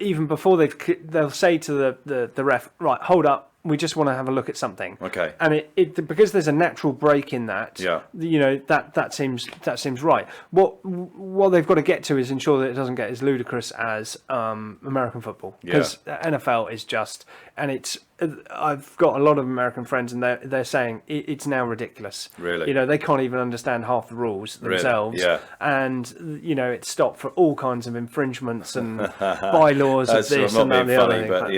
even before they'll say to the ref, right, hold up, we just want to have a look at something. Okay. And it because there's a natural break in that. That seems right. What they've got to get to is ensure that it doesn't get as ludicrous as American football, because NFL is just, and it's. I've got a lot of American friends, and they're saying it's now ridiculous. Really? They can't even understand half the rules themselves. Really? Yeah. And it's stopped for all kinds of infringements and bylaws of this and that and the other. But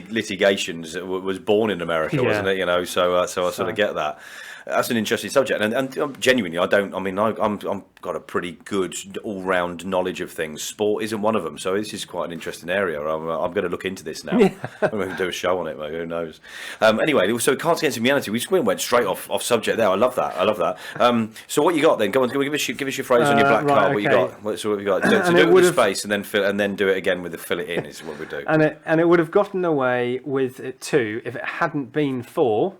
litigations was born in America, wasn't it? So I sort of get that. That's an interesting subject, and genuinely, I'm got a pretty good all-round knowledge of things. Sport isn't one of them, so this is quite an interesting area. I'm going to look into this now. I'm going to do a show on it, mate. Who knows? Anyway, so Cards Against Humanity. We went straight off subject there. I love that. So what you got then? Go on, give us your phrase on your black card. What you got? What have you got? To do it with the space and then do it again with the fill it in is what we do. And it would have gotten away with it too if it hadn't been for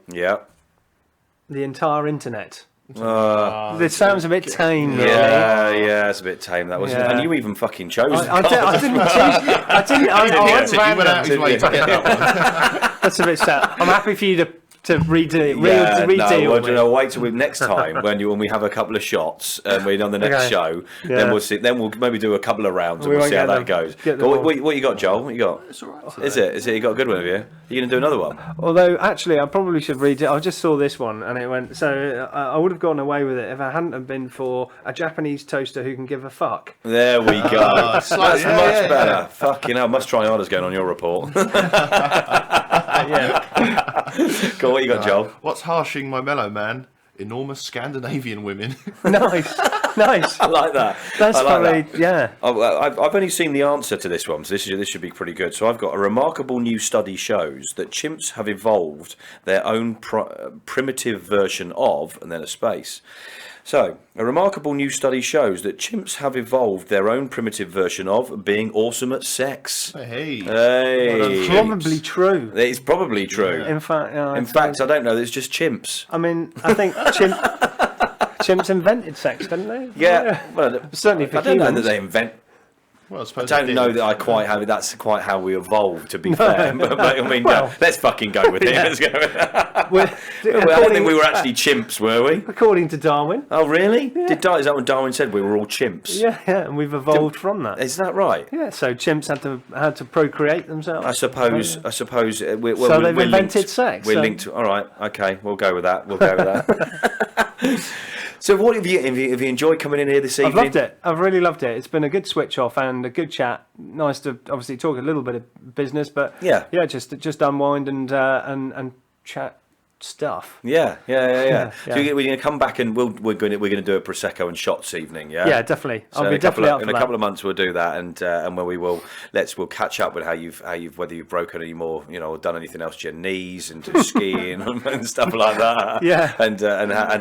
the entire internet. This sounds a bit tame, really. Yeah, it's a bit tame, that wasn't it? And you even fucking chose it. I didn't choose. I went out his way to get that one. That's a bit sad. I'm happy for you to redo. Wait till next time when we have a couple of shots and we're on the next show. Then we'll see. Then we'll maybe do a couple of rounds and we'll see how that goes. What you got, Joel? What you got? It's all right. Is it? You got a good one, have you? Are you going to do another one? Although actually, I probably should read it. I just saw this one and it went. So I would have gotten away with it if I hadn't have been for a Japanese toaster who can give a fuck. There we go. That's much better. Fucking hell, must try harder's going on your report. Cool, what you got, Joel? What's harshing my mellow man? Enormous Scandinavian women. Nice. I like that. That's probably, yeah. I've only seen the answer to this one, so this should be pretty good. So I've got a remarkable new study shows that chimps have evolved their own primitive version of, and then a space. So, a remarkable new study shows that chimps have evolved their own primitive version of being awesome at sex. Hey. Well, probably true. It's probably true. Yeah. In fact, I don't know. It's just chimps. I mean, I think chimps invented sex, didn't they? Yeah. Well, certainly for I don't humans. know that they invent. Well, I don't know that that's quite how we evolved, to be fair. But I mean, let's fucking go with it. Let's go. I don't think we were actually chimps, were we? According to Darwin. Oh, really? Yeah. Is that what Darwin said? We were all chimps. Yeah, and we've evolved from that. Is that right? Yeah. So chimps had to procreate themselves. I suppose. We're they've invented sex. We're linked. All right. Okay. We'll go with that. So what have you enjoyed coming in here this evening? I've loved it. I've really loved it. It's been a good switch off and a good chat. Nice to obviously talk a little bit of business, but just unwind and chat stuff. Yeah. So we're going to come back and we're going to do a prosecco and shots evening. Yeah, definitely. So I'll be definitely up for that. In a couple of months we'll do that, and where we'll catch up with how you've whether you've broken any more, or done anything else to your knees and to skiing and stuff like that. Yeah. And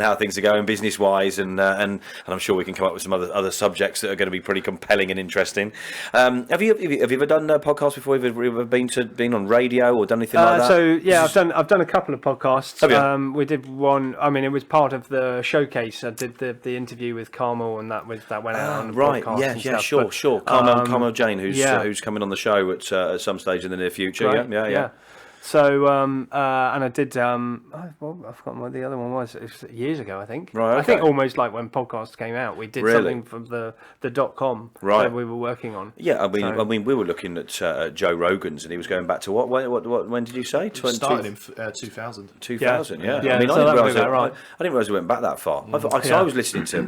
how things are going business wise, and I'm sure we can come up with some other subjects that are going to be pretty compelling and interesting. Have you ever done a podcast before? Have you ever been on radio or done anything like that? So yeah, I've done a couple of podcasts. Have you? We did one. I mean, it was part of the showcase. I did the interview with Carmel, and that went out on the podcast. Yeah, and stuff. Sure. Carmel Jane, who's coming on the show at some stage in the near future. Right. Yeah. So, and I did, I've forgotten what the other one was. It was years ago, I think. Right, okay. I think almost like when podcasts came out, we did something from the .com that we were working on. Yeah, I mean, we were looking at Joe Rogan's, and he was going back to what? When did you say? Started in 2000. 2000, yeah. I mean, so I didn't realise we went back that far. I was listening to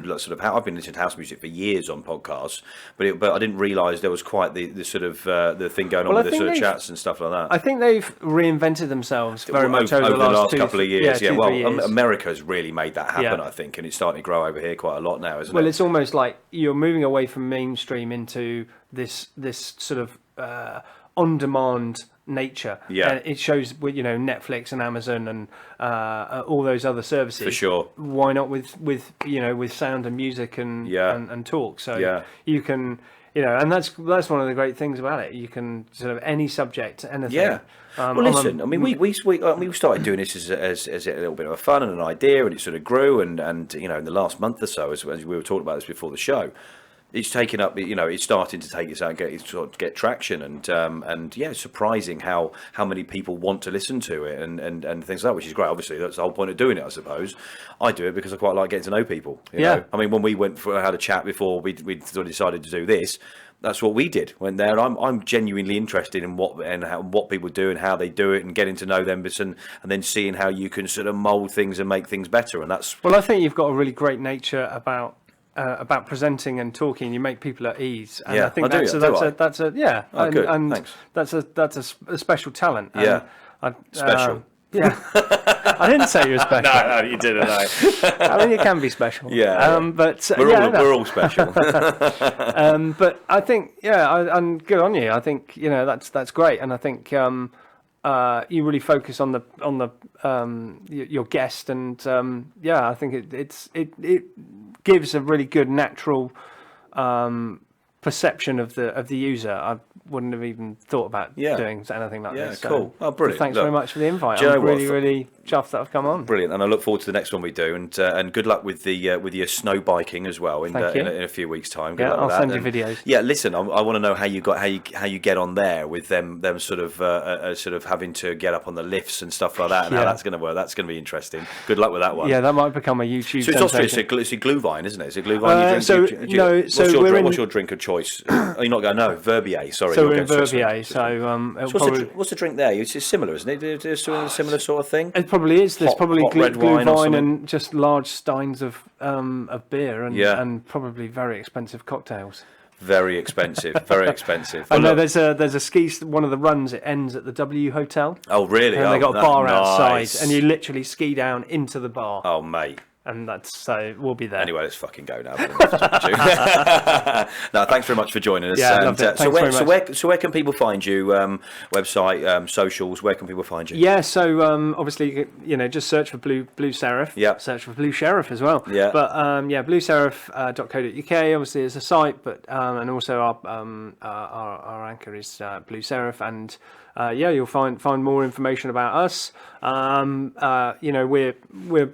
I've been listening to house music for years on podcasts, but I didn't realise there was quite the sort of the thing going on with the sort of chats and stuff like that. I think they've reinvented themselves very much over the last couple of years. Yeah, 2-3 years. America's really made that happen, Yeah. I think, and it's starting to grow over here quite a lot now, isn't it? Well, it's almost like you're moving away from mainstream into this sort of on-demand nature. Yeah. It shows with Netflix and Amazon and all those other services. For sure. Why not with sound and music and talk? So you can. And that's one of the great things about it. You can sort of any subject, anything. Yeah. Well, listen. I mean, we started doing this as a little bit of a fun and an idea, and it sort of grew. And in the last month or so, as we were talking about this before the show, it's taken up. It's starting to take its own, get traction, and it's surprising how many people want to listen to it and things like that, which is great. Obviously, that's the whole point of doing it, I suppose. I do it because I quite like getting to know people. You know? I mean, when we had a chat before we sort of decided to do this. That's what we did. When there, I'm genuinely interested in what people do and how they do it, and getting to know them, and then seeing how you can sort of mould things and make things better. And that's I think you've got a really great nature about presenting and talking. You make people at ease, and I think that's a special talent. Yeah, special. Yeah, I didn't say you were special. No, you didn't. No. I mean, you can be special. Yeah, but we're all special. But I think, and good on you. I think that's great, and I think you really focus on your guest, and I think it gives a really good natural perception of the user. I wouldn't have even thought about doing anything like this. Yeah, cool. Oh, brilliant. Thanks very much for the invite. I'm really chuffed that I've come on. Brilliant, and I look forward to the next one we do, and good luck with your snow biking as well in a few weeks' time. Good luck with that. I'll send you videos. Yeah, listen, I want to know how you get on there with them sort of having to get up on the lifts and stuff like that, and how that's going to work. That's going to be interesting. Good luck with that one. Yeah, that might become a YouTube. So it's a Glühwein, isn't it? It's a Glühwein. What's your drink of choice? Oh, you're not going. No, Verbier. Sorry. So we're in Verbier. What's the drink there? It's similar, isn't it? It's a similar sort of thing. It probably is. There's probably red wine and just large steins of beer and probably very expensive cocktails. Very expensive. Very expensive. I know there's a ski. One of the runs, it ends at the W Hotel. Oh really? And they got a bar outside, and you literally ski down into the bar. Oh mate. And we'll be there. Anyway, let's fucking go now. No, thanks very much for joining us. Yeah, loved it. So where can people find you? Website, socials. Where can people find you? Yeah. So obviously, just search for Blue Serif. Yeah. Search for Blue Sheriff as well. Yeah. But blueserif.co.uk. Obviously, is a site, but and also our anchor is Blue Serif, and you'll find more information about us. We're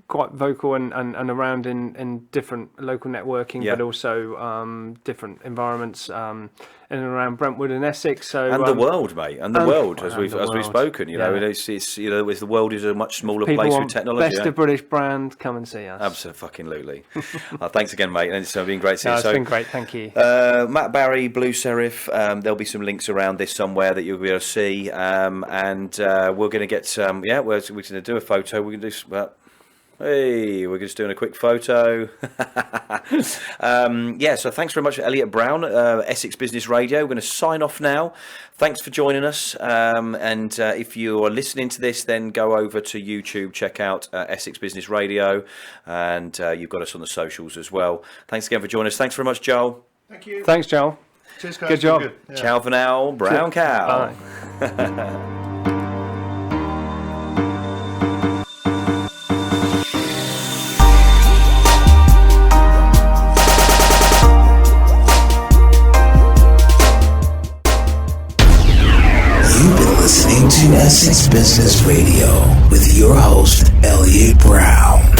quite vocal and around in different local networking, but also different environments in and around Brentwood and Essex. So the world, mate, as we've spoken. It's the world is a much smaller place with technology. Best of British brand, come and see us. Absolutely. Thanks again, mate, and it's been great to see you. It's been great, thank you. Matt Barry, Blue Serif. There'll be some links around this somewhere that you'll be able to see, and we're going to get we're going to do a photo. We're going to do. Hey, we're just doing a quick photo. So thanks very much, Elliot Browne, Essex Business Radio. We're going to sign off now. Thanks for joining us. And if you're listening to this, then go over to YouTube, check out Essex Business Radio, and you've got us on the socials as well. Thanks again for joining us. Thanks very much, Joel. Thank you. Thanks, Joel. Cheers, guys. Good job. Good. Yeah. Ciao for now, brown cow. Bye. Listening to Essex Business Radio with your host, Elliot Browne.